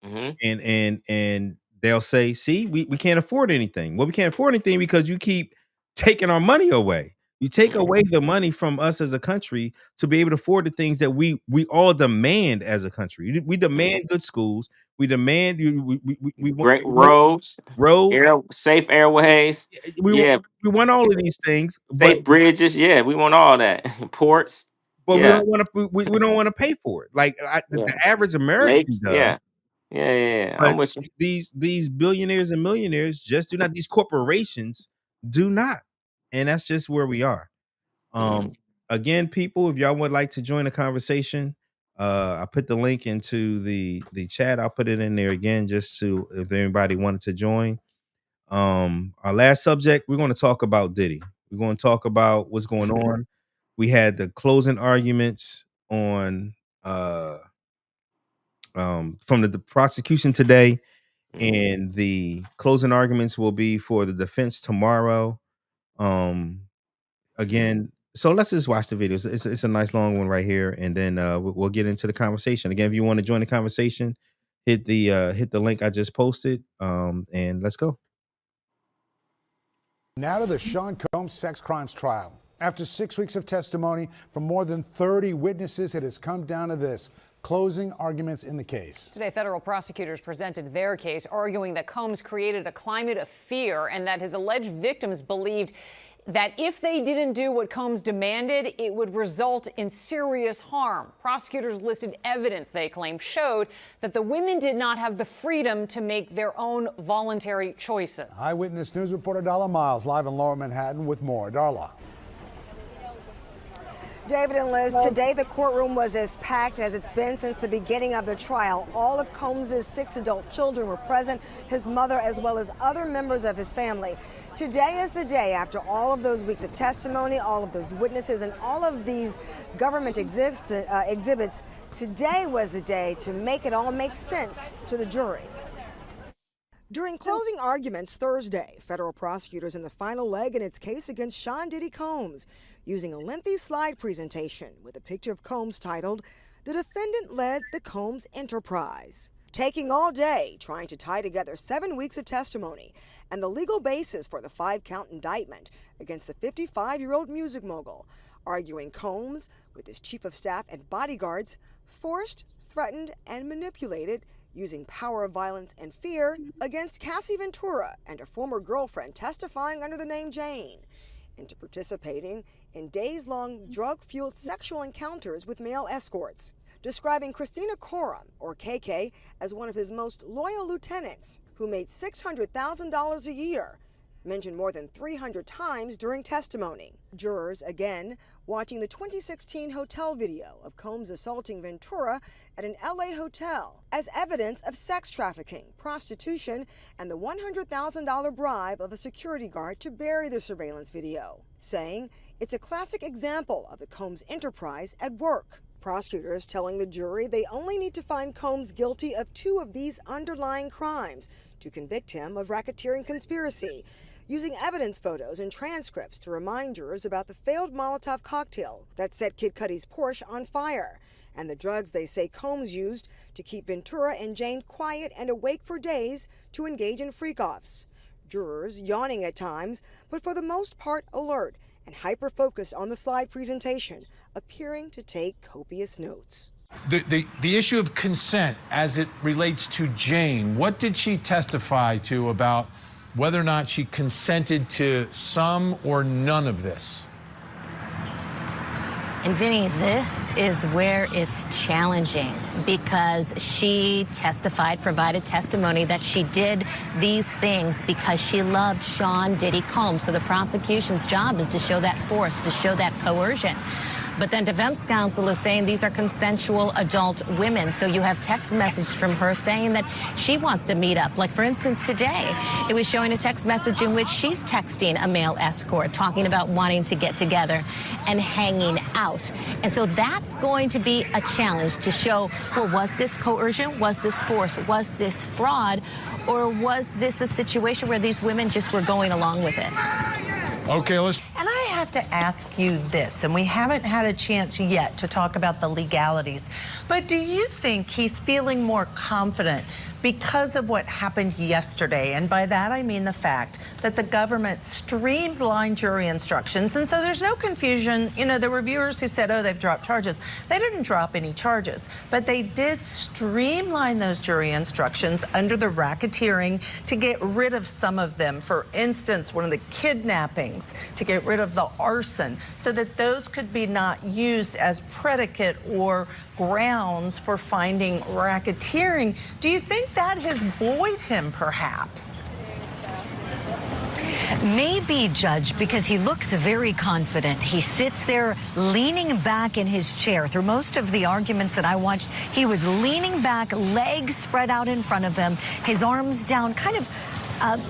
and they'll say, see, we can't afford anything. Well, we can't afford anything because you keep taking our money away. You take away the money from us as a country to be able to afford the things that we all demand as a country. We demand good schools. We demand we want Great roads, roads. safe airways. Yeah, We want all of these things, but safe bridges. Yeah, we want all that. Ports. we Yeah, don't want to we don't want to pay for it. Like the yeah. average American Lakes. does. Yeah. I'm But with you. these billionaires and millionaires just do not. These corporations do not, and that's just where we are. Again, people, if y'all would like to join the conversation, I put the link into the chat. I'll put it in there again just to, if anybody wanted to join. Our last subject, we're going to talk about Diddy. We're going to talk about what's going on. We had the closing arguments on from the prosecution today, and the closing arguments will be for the defense tomorrow. Again, so let's just watch the videos. It's a nice long one right here, and then we'll get into the conversation. Again, if you want to join the conversation, hit the link I just posted, and let's go. Now to the Sean Combs sex crimes trial. After 6 weeks of testimony from more than 30 witnesses, it has come down to this: closing arguments in the case. Today, federal prosecutors presented their case, arguing that Combs created a climate of fear and that his alleged victims believed that if they didn't do what Combs demanded, it would result in serious harm. Prosecutors listed evidence they claim showed that the women did not have the freedom to make their own voluntary choices. Eyewitness News reporter Darla Miles live in Lower Manhattan with more. Darla. David and Liz, today the courtroom was as packed as it's been since the beginning of the trial. All of Combs' 6 adult children were present, his mother as well as other members of his family. Today is the day after all of those weeks of testimony, all of those witnesses, and all of these government exhibits. Today was the day to make it all make sense to the jury. During closing arguments Thursday, federal prosecutors in the final leg in its case against Sean Diddy Combs, using a lengthy slide presentation with a picture of Combs titled, "The Defendant Led the Combs Enterprise." Taking all day, trying to tie together 7 weeks of testimony and the legal basis for the 5-count indictment against the 55-year-old music mogul, arguing Combs, with his chief of staff and bodyguards, forced, threatened, and manipulated, using power, violence, and fear against Cassie Ventura and a former girlfriend testifying under the name Jane, into participating in days-long drug-fueled sexual encounters with male escorts, describing Christina Coram, or KK, as one of his most loyal lieutenants, who made $600,000 a year, mentioned more than 300 times during testimony. Jurors, again, watching the 2016 hotel video of Combs assaulting Ventura at an LA hotel as evidence of sex trafficking, prostitution, and the $100,000 bribe of a security guard to bury the surveillance video, saying it's a classic example of the Combs enterprise at work. Prosecutors telling the jury they only need to find Combs guilty of 2 of these underlying crimes to convict him of racketeering conspiracy, using evidence photos and transcripts to remind jurors about the failed Molotov cocktail that set Kid Cudi's Porsche on fire, and the drugs they say Combs used to keep Ventura and Jane quiet and awake for days to engage in freak-offs. Jurors yawning at times, but for the most part alert and hyper-focused on the slide presentation, appearing to take copious notes. The issue of consent as it relates to Jane, what did she testify to about whether or not she consented to some or none of this? And Vinny, this is where it's challenging, because she testified, provided testimony that she did these things because she loved Sean Diddy Combs. So the prosecution's job is to show that force, to show that coercion. But then defense counsel is saying these are consensual adult women. So you have text message from her saying that she wants to meet up. Like, for instance, today, it was showing a text message in which she's texting a male escort, talking about wanting to get together and hanging out. And so that's going to be a challenge to show, well, was this coercion? Was this force? Was this fraud? Or was this a situation where these women just were going along with it? Okay, let's... And I have to ask you this, and we haven't had a chance yet to talk about the legalities, but do you think he's feeling more confident because of what happened yesterday? And by that, I mean the fact that the government streamlined jury instructions, and so there's no confusion. You know, there were viewers who said, oh, they've dropped charges. They didn't drop any charges, but they did streamline those jury instructions under the racketeering to get rid of some of them. For instance, one of the kidnappings, to get rid of the arson, so that those could be not used as predicate or grounds for finding racketeering. Do you think that has buoyed him, perhaps? Maybe, Judge, because he looks very confident. He sits there leaning back in his chair. Through most of the arguments that I watched, he was leaning back, legs spread out in front of him, his arms down, kind of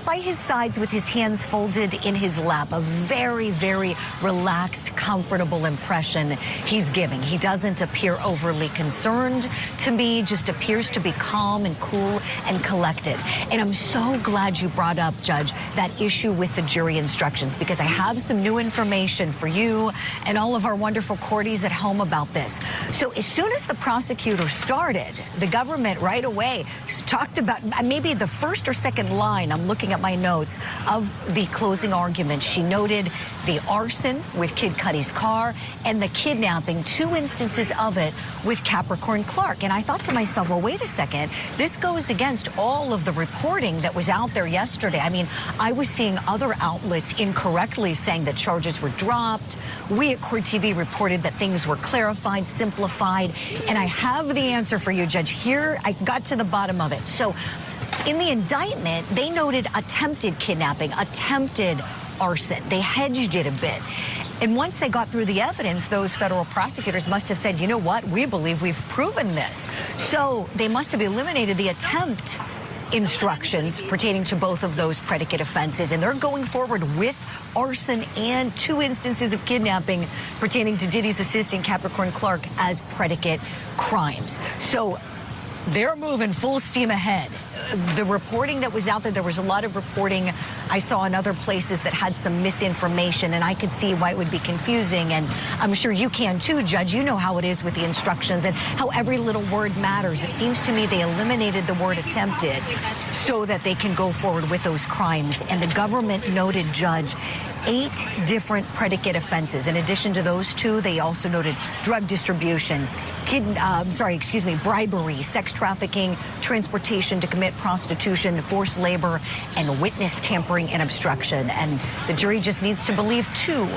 by his sides with his hands folded in his lap. A very, very relaxed, comfortable impression he's giving. He doesn't appear overly concerned to me, just appears to be calm and cool and collected. And I'm so glad you brought up, Judge, that issue with the jury instructions, because I have some new information for you and all of our wonderful courties at home about this. So as soon as the prosecutor started, the government right away talked about maybe the first or second line. I'm looking at my notes of the closing argument. She noted the arson with Kid Cudi's car and the kidnapping, 2 instances of it with Capricorn Clark. And I thought to myself, well, wait a second, this goes against all of the reporting that was out there yesterday. I mean, I was seeing other outlets incorrectly saying that charges were dropped. We at Court TV reported that things were clarified, simplified, and I have the answer for you, Judge. Here, I got to the bottom of it. So in the indictment, they noted attempted kidnapping, attempted arson. They hedged it a bit. And once they got through the evidence, those federal prosecutors must have said, you know what, we believe we've proven this. So they must have eliminated the attempt instructions pertaining to both of those predicate offenses. And they're going forward with arson and 2 instances of kidnapping pertaining to Diddy's assistant, Capricorn Clark, as predicate crimes. So They're moving full steam ahead. The reporting that was out there was a lot of reporting I saw in other places that had some misinformation, and I could see why it would be confusing. And I'm sure you can too, Judge. You know how it is with the instructions and how every little word matters. It seems to me they eliminated the word attempted so that they can go forward with those crimes. And the government noted, Judge, 8 different predicate offenses. In addition to those 2, they also noted drug distribution, bribery, sex trafficking, transportation to commit prostitution, forced labor, and witness tampering and obstruction. And the jury just needs to believe 2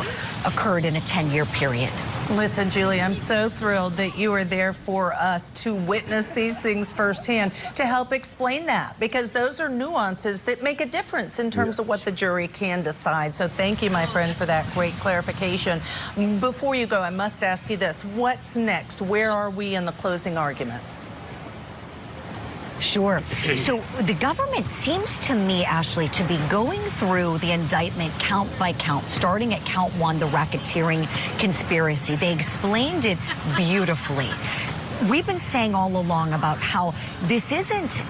occurred in a 10-year period. Listen, Julie, I'm so thrilled that you are there for us to witness these things firsthand, to help explain that, because those are nuances that make a difference in terms of what the jury can decide. So thank you, my friend, for that great clarification. Before you go, I must ask you this. What's next? Where are we in the closing arguments? Sure. So the government seems to me, Ashley, to be going through the indictment count by count, starting at count 1, the racketeering conspiracy. They explained it beautifully. We've been saying all along about how this isn't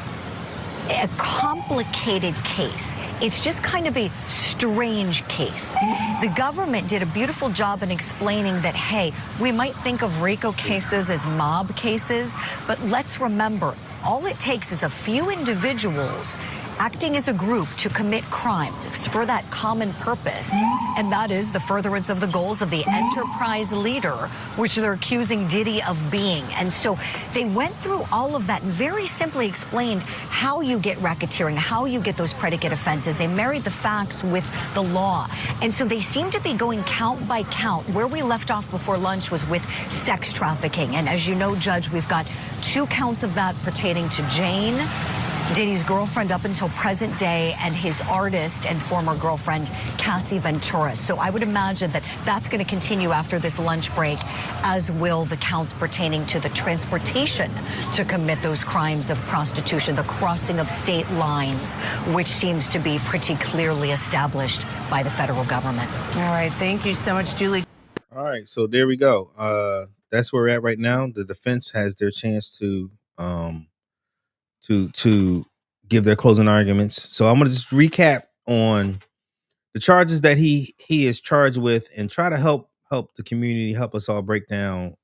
a complicated case. It's just kind of a strange case. The government did a beautiful job in explaining that, hey, we might think of RICO cases as mob cases, but let's remember, all it takes is a few individuals acting as a group to commit crimes for that common purpose, and that is the furtherance of the goals of the enterprise leader, which they're accusing Diddy of being. And so they went through all of that and very simply explained how you get racketeering, how you get those predicate offenses. They married the facts with the law. And so they seem to be going count by count. Where we left off before lunch was with sex trafficking. And as you know, Judge, we've got 2 counts of that pertaining to Jane, Diddy's girlfriend up until present day, and his artist and former girlfriend, Cassie Ventura. So I would imagine that that's going to continue after this lunch break, as will the counts pertaining to the transportation to commit those crimes of prostitution, the crossing of state lines, which seems to be pretty clearly established by the federal government. All right. Thank you so much, Julie. All right. So there we go. That's where we're at right now. The defense has their chance to give their closing arguments. So I'm going to just recap on the charges that he is charged with and try to help the community, help us all break down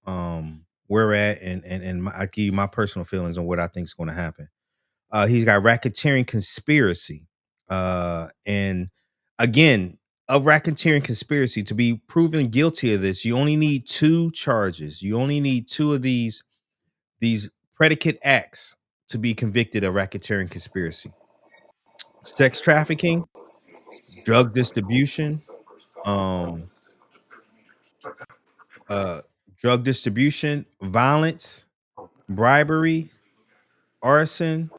where we're at, and I give you my personal feelings on what I think is going to happen. He's got racketeering conspiracy. And again, a racketeering conspiracy, to be proven guilty of this, you only need 2 charges. You only need 2 of these predicate acts to be convicted of racketeering conspiracy: sex trafficking, drug distribution, violence, bribery, arson,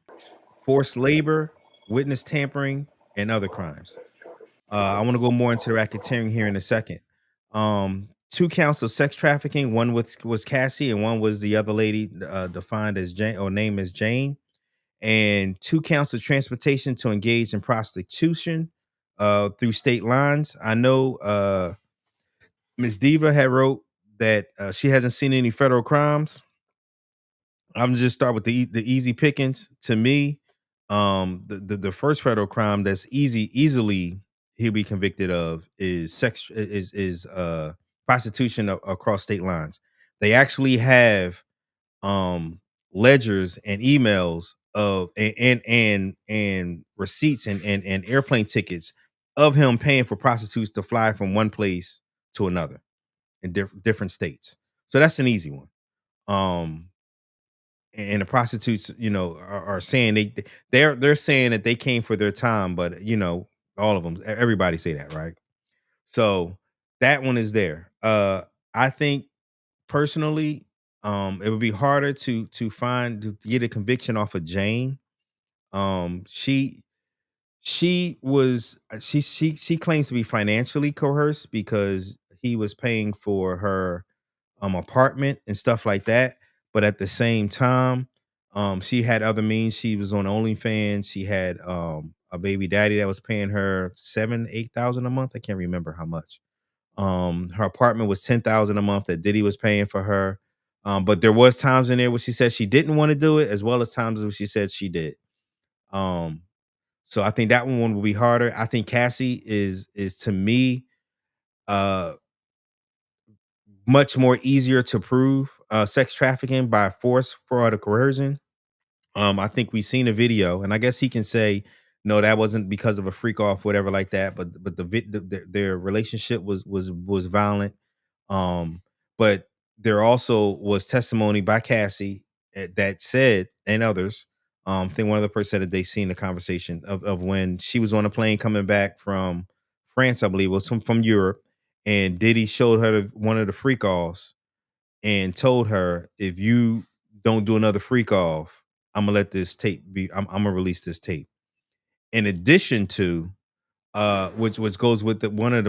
forced labor, witness tampering, and other crimes. I want to go more into the racketeering here in a second. 2 counts of sex trafficking. One was Cassie, and one was the other lady, defined as Jane, or named as Jane. And 2 counts of transportation to engage in prostitution through state lines. I know Ms. Diva had wrote that she hasn't seen any federal crimes. I'm gonna just start with the easy pickings. To me, the first federal crime that's easily he'll be convicted of is prostitution across state lines. They actually have ledgers and emails of and receipts and airplane tickets of him paying for prostitutes to fly from one place to another in different states. So that's an easy one. And the prostitutes, are saying they're saying that they came for their time, but all of them, everybody say that, right? So that one is there. I think personally, it would be harder to get a conviction off of Jane. She claims to be financially coerced because he was paying for her apartment and stuff like that. But at the same time, she had other means. She was on OnlyFans. She had a baby daddy that was paying her $7,000-8,000 a month. I can't remember how much. Her apartment was $10,000 a month that Diddy was paying for her. But there was times in there where she said she didn't want to do it, as well as times where she said she did. So I think that one will be harder. I think Cassie is to me uh much more easier to prove sex trafficking by force, fraud, or coercion. I think we've seen a video, and I guess he can say, no, that wasn't because of a freak off, whatever, like that. But their relationship was violent. Um, but there also was testimony by Cassie that said, and others. I think one other person said that they seen the conversation of when she was on a plane coming back from France, I believe, was from Europe, and Diddy showed her one of the freak offs and told her, if you don't do another freak off, I'm gonna let this tape be. I'm gonna release this tape. In addition to, which goes with one of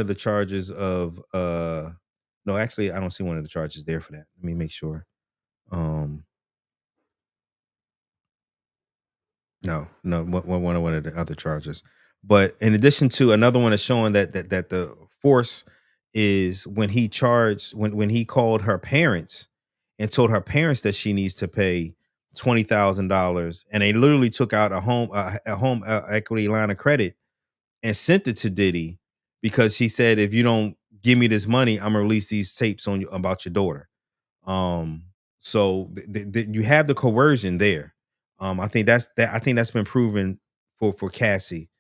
the charges of, no, actually, I don't see one of the charges there for that. Let me make sure. Um, no, one of the other charges. But in addition to, another one is showing that the force is when he charged, when he called her parents and told her parents that she needs to pay $20,000, and they literally took out a home equity line of credit and sent it to Diddy, because he said, if you don't give me this money, I'm gonna release these tapes on you about your daughter. Um, so you have the coercion there. I think that's been proven for Cassie.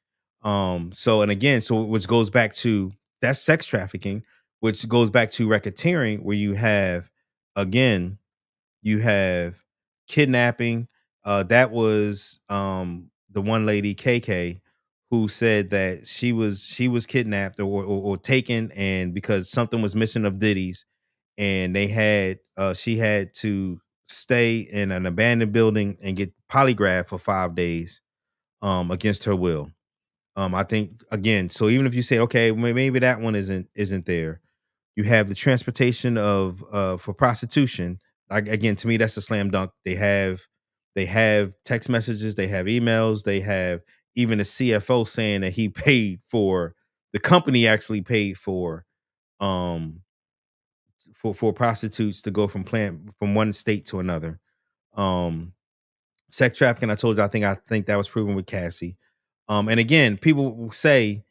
So, and again, so which goes back to, that's sex trafficking, which goes back to racketeering, where you have, again, you have kidnapping. That was the one lady, KK, who said that she was kidnapped or taken, and because something was missing of Diddy's, and they had she had to stay in an abandoned building and get polygraphed for 5 days against her will. I think, again, so even if you say, okay, maybe that one isn't there, you have the transportation of for prostitution. Like, again, to me, that's a slam dunk. They have text messages, they have emails, they have even a CFO saying that he paid for, the company actually paid um for prostitutes to go from one state to another. Um Sex trafficking, I think that was proven with Cassie. And again, people will say,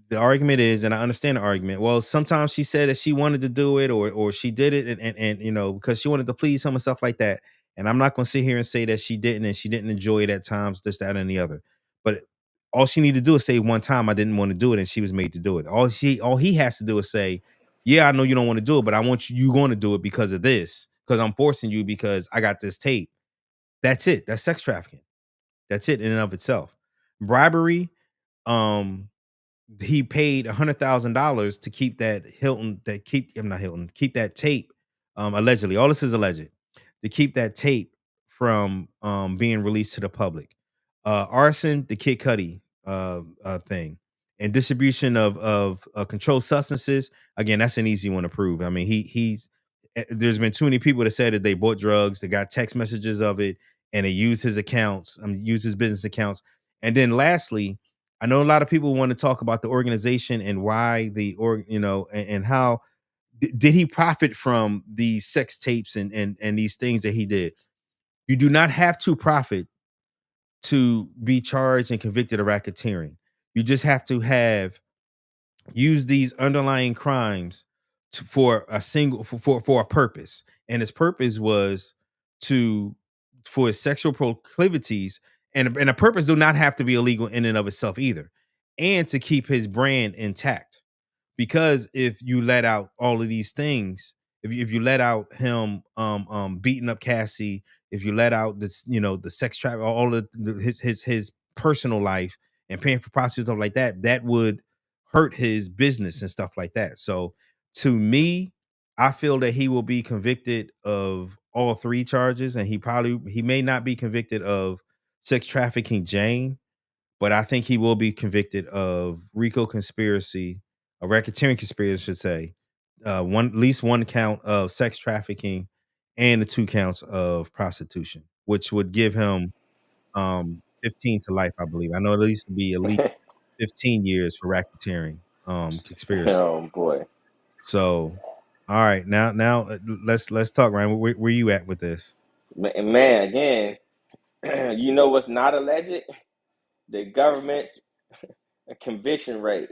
the argument is, and I understand the argument, well, sometimes she said that she wanted to do it, or she did it, and because she wanted to please him and stuff like that. And I'm not gonna sit here and say that she didn't, and she didn't enjoy it at times, this, that, and the other. But all she needed to do is say, one time I didn't want to do it, and she was made to do it. All he has to do is say, yeah, I know you don't want to do it, but I want you going to do it because of this, because I'm forcing you, because I got this tape. That's it. That's sex trafficking. That's it in and of itself. Bribery, um, he paid $100,000 to keep that Hilton, I'm not Hilton, keep that tape, allegedly. All this is alleged, to keep that tape from being released to the public. Arson, the Kid Cudi thing, and distribution of controlled substances. Again, that's an easy one to prove. I mean, there's been too many people that said that they bought drugs, they got text messages of it, and they used his accounts, used his business accounts. And then lastly, I know a lot of people want to talk about the organization and why and how did he profit from these sex tapes and these things that he did. You do not have to profit to be charged and convicted of racketeering. You just have to have used these underlying crimes for a single for a purpose, and his purpose was to for his sexual proclivities, and a purpose do not have to be illegal in and of itself either, and to keep his brand intact. Because if you let out all of these things, if you let out him beating up Cassie, if you let out this, the sex traffic, all of his personal life, and paying for prostitutes, stuff like that, that would hurt his business and stuff like that. So to me, I feel that he will be convicted of all three charges, and he may not be convicted of sex trafficking Jane, but I think he will be convicted of RICO conspiracy, a racketeering conspiracy, I should say. At least one count of sex trafficking, and the 2 counts of prostitution, which would give him 15 to life, I believe. I know it needs to be at least 15 years for racketeering conspiracy. Oh boy. So All right, now let's talk, Ryan. Where you at with this? Man, again, you know what's not alleged? The government's conviction rate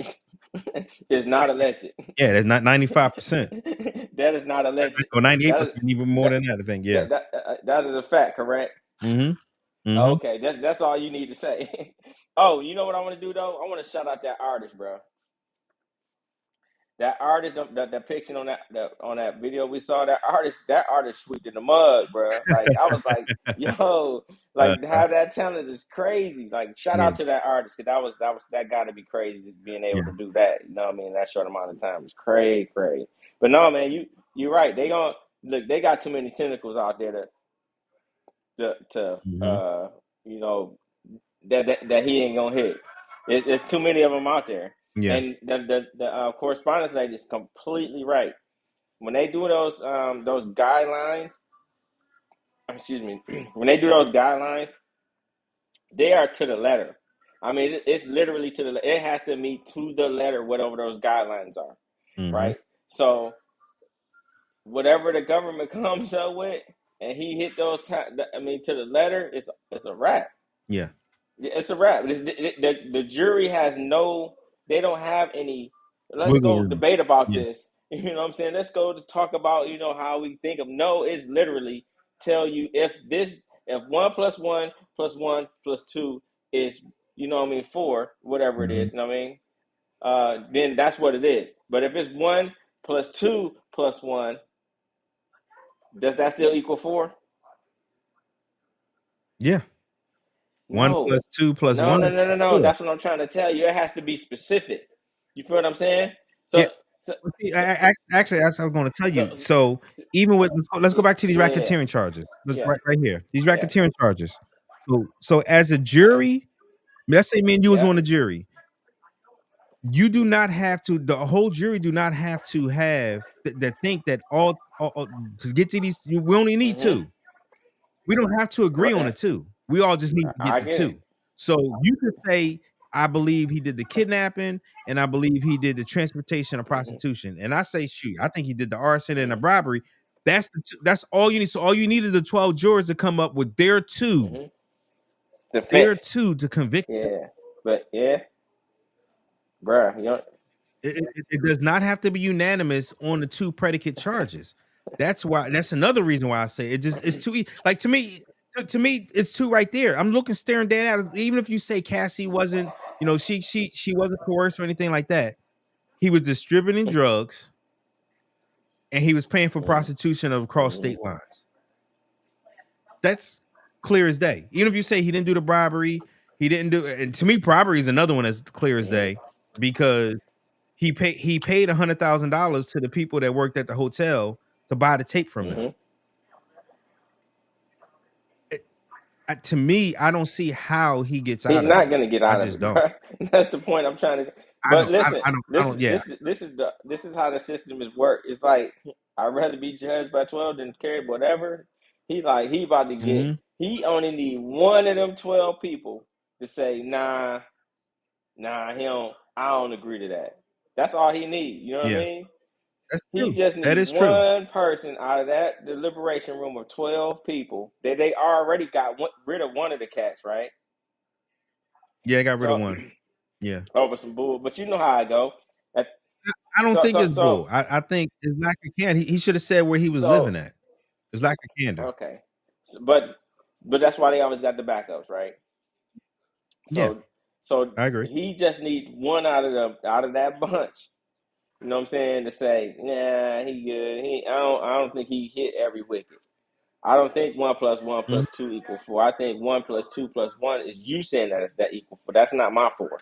is not alleged. Yeah, that's not 95%. That is not alleged. Or 98%, That is even more than that, I think. Yeah. that is a fact, correct? Mm-hmm. Okay, that's all you need to say. Oh, you know what I want to do though? I want to shout out that artist, bro. That artist, that depiction on that video we saw, that artist swept in the mud, bro. Like I was like, yo, like how that talent is crazy. Like shout Yeah. out to that artist, because that got to be crazy, just being able Yeah. to do that. You know what I mean? That short amount of time is crazy. But no, man, you're right. They gonna look. They got too many tentacles out there to you know, that he ain't gonna hit. There's too many of them out there. Yeah. And the correspondence lady is completely right. When they do those guidelines, excuse me, when they do those guidelines, they are to the letter. I mean, it's literally to the. It has to meet to the letter whatever those guidelines are, right? So whatever the government comes up with, and he hit those. To the letter, it's a wrap. Yeah. It's a wrap. The jury has no. They don't have any. Let's Wiggle go room. debate about Yeah. this. You know what I'm saying? Let's go to talk about how we think of. No, it's literally tell you if 1 + 1 + 1 + 2 is 4, whatever it is. You know what I mean? Then that's what it is. But if it's 1 + 2 + 1, does that still equal 4? Yeah. No. 1 + 2 + 1. No. That's what I'm trying to tell you. It has to be specific. You feel what I'm saying? Yeah. Actually, as I was going to tell you. So even with let's go back to these racketeering charges. Right here. These racketeering charges. So as a jury, let's say me and you was on the jury. You do not have to. The whole jury do not have to have that think that all to get to these. We only need 2. We don't have to agree on the 2. We all just need to get the 2. So you could say, I believe he did the kidnapping, and I believe he did the transportation of prostitution. And I say, shoot, I think he did the arson and the robbery. That's that's all you need. So all you need is the 12 jurors to come up with their 2. Their 2 to convict. Yeah, but bruh, it does not have to be unanimous on the 2 predicate charges. That's another reason why I say it's too easy. Like to me, it's 2 right there. I'm staring dead at it. Even if you say Cassie wasn't, she wasn't coerced or anything like that. He was distributing drugs, and he was paying for prostitution across state lines. That's clear as day. Even if you say he didn't do the bribery, he didn't do. And to me, bribery is another one that's clear as day, because he paid $100,000 to the people that worked at the hotel to buy the tape from them. To me, I don't see how he gets out of it. He's not going to get out of it. Don't. That's the point I'm trying to. But listen, this is how the system is worked. It's like, I'd rather be judged by 12 than carried whatever. He about to get. He only need one of them 12 people to say, nah, I don't agree to that. That's all he needs. You know what I mean? He just needs one person out of that deliberation room of 12 people that they already got rid of one of the cats, right? Yeah, I got rid of one. Yeah. Over some bull. But you know how I go. I don't think it's bull. I think it's lack of candor. He should have said where he was living at. It's lack of candor. Okay. But that's why they always got the backups, right? So I agree. He just needs one out of that bunch. You know what I'm saying? To say, nah, he good. I don't think he hit every wicket. I don't think 1 + 1 + 2 = 4. I think 1 + 2 + 1 is you saying that equal 4. That's not my 4.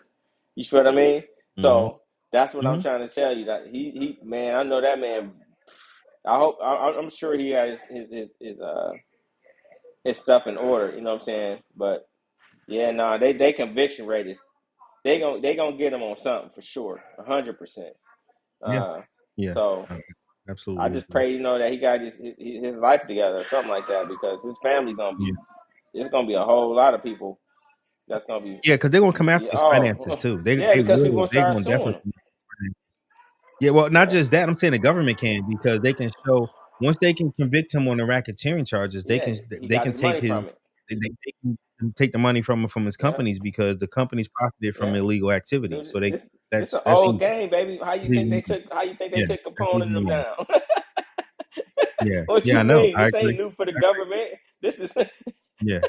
You feel what I mean? So that's what I'm trying to tell you. That he man, I know that man. I'm sure he had his stuff in order. You know what I'm saying? But yeah, no, they conviction rate is they gonna get him on something for sure, 100%. Yeah. So absolutely. I just pray, that he got his life together or something like that, because his family's gonna be. It's gonna be a whole lot of people. That's gonna be. Yeah, because they're gonna come after his finances too. Because people gonna start suing him. Yeah, well, not just that. I'm saying the government can, because they can show, once they can convict him on the racketeering charges, Yeah, he they got can his take money his from it. they can take the money from his Yeah, companies, because the companies profited from yeah. illegal activity. Dude, So they this an that's old easy. game, baby. That's easy money. How you think they Yeah, took that's Capone easy and them money. down? Yeah, What yeah, you I know. mean? I This agree. ain't new for the I government. This is Yeah,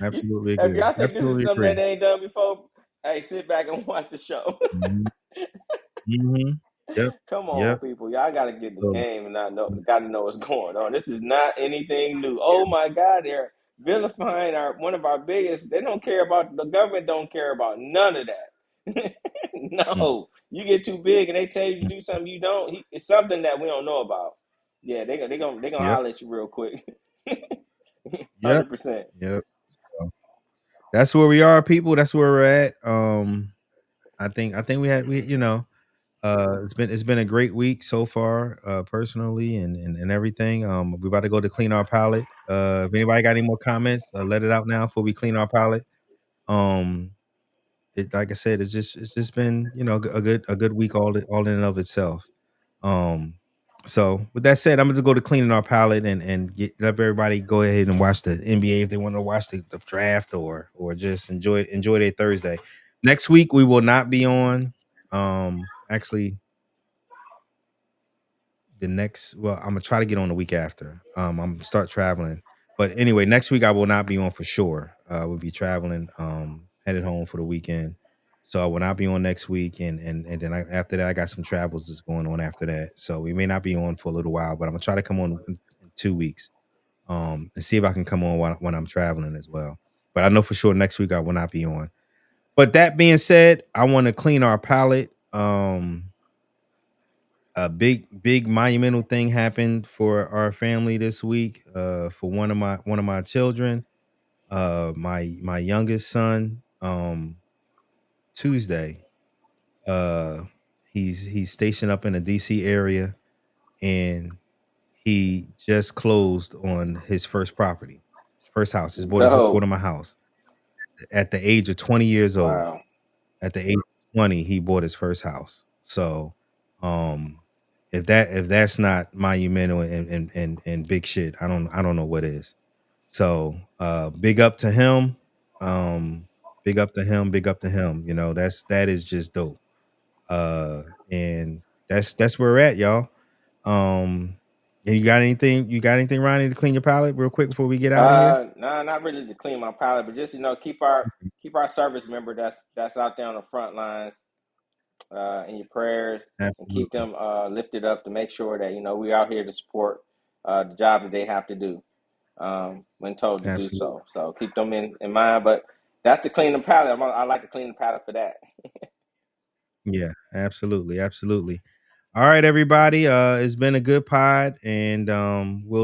absolutely if agree. y'all think this is Absolutely something that agree. they ain't done before, hey, sit back and watch the show. Mhm. Mhm. Yep. Come on, Yep. people. Y'all gotta get the So, game and gotta know what's going on. This is not anything new. Oh my God, they're vilifying one of our biggest. They don't care about the government. Don't care about none of that. mm, No, you get too big and they tell you to do something you don't. It's something that we don't know about. Yeah, they gonna yep. holler at you real quick. Yep. 100%. Yep. So, that's where we are, people. That's where we're at. I think we it's been a great week so far, personally, and everything. We're about to go to clean our palate. If anybody got any more comments, let it out now before we clean our palate. Um, like I said, it's just been, a good week, all in and of itself. Um, so with that said, I'm gonna go to cleaning our palate and let everybody go ahead and watch the NBA if they want to watch the draft, or just enjoy their Thursday. Next week we will not be on. Actually, I'm gonna try to get on the week after. I'm gonna start traveling. But anyway, next week I will not be on for sure. We'll be traveling, headed home for the weekend. So I will not be on next week, and then after that I got some travels that's going on after that. So we may not be on for a little while, but I'm gonna try to come on in 2 weeks. And see if I can come on when I'm traveling as well. But I know for sure next week I will not be on. But that being said, I want to clean our palate. A big monumental thing happened for our family this week, for one of my children, my youngest son. Tuesday, uh he's stationed up in the DC area, and he just closed on his first property, his first house. Just bought No. him a house at the age of 20 years old. Wow. At the age of 20, he bought his first house. So, um, if that's not monumental and big shit, I don't know what is. So, big up to him. Big up to him. Big up to him. That is just dope. Uh, and that's where we're at, y'all. And you got anything, Ronnie, to clean your palate real quick before we get out of here? No, not really to clean my palate, but just keep our service member that's out there on the front lines in your prayers, and keep Absolutely. them lifted up to make sure that we out here to support the job that they have to do when told to do Absolutely. so. So keep them in mind. But that's to clean the palate. I like to clean the palate for that. Yeah, absolutely. Absolutely. All right, everybody. It's been a good pod, and we'll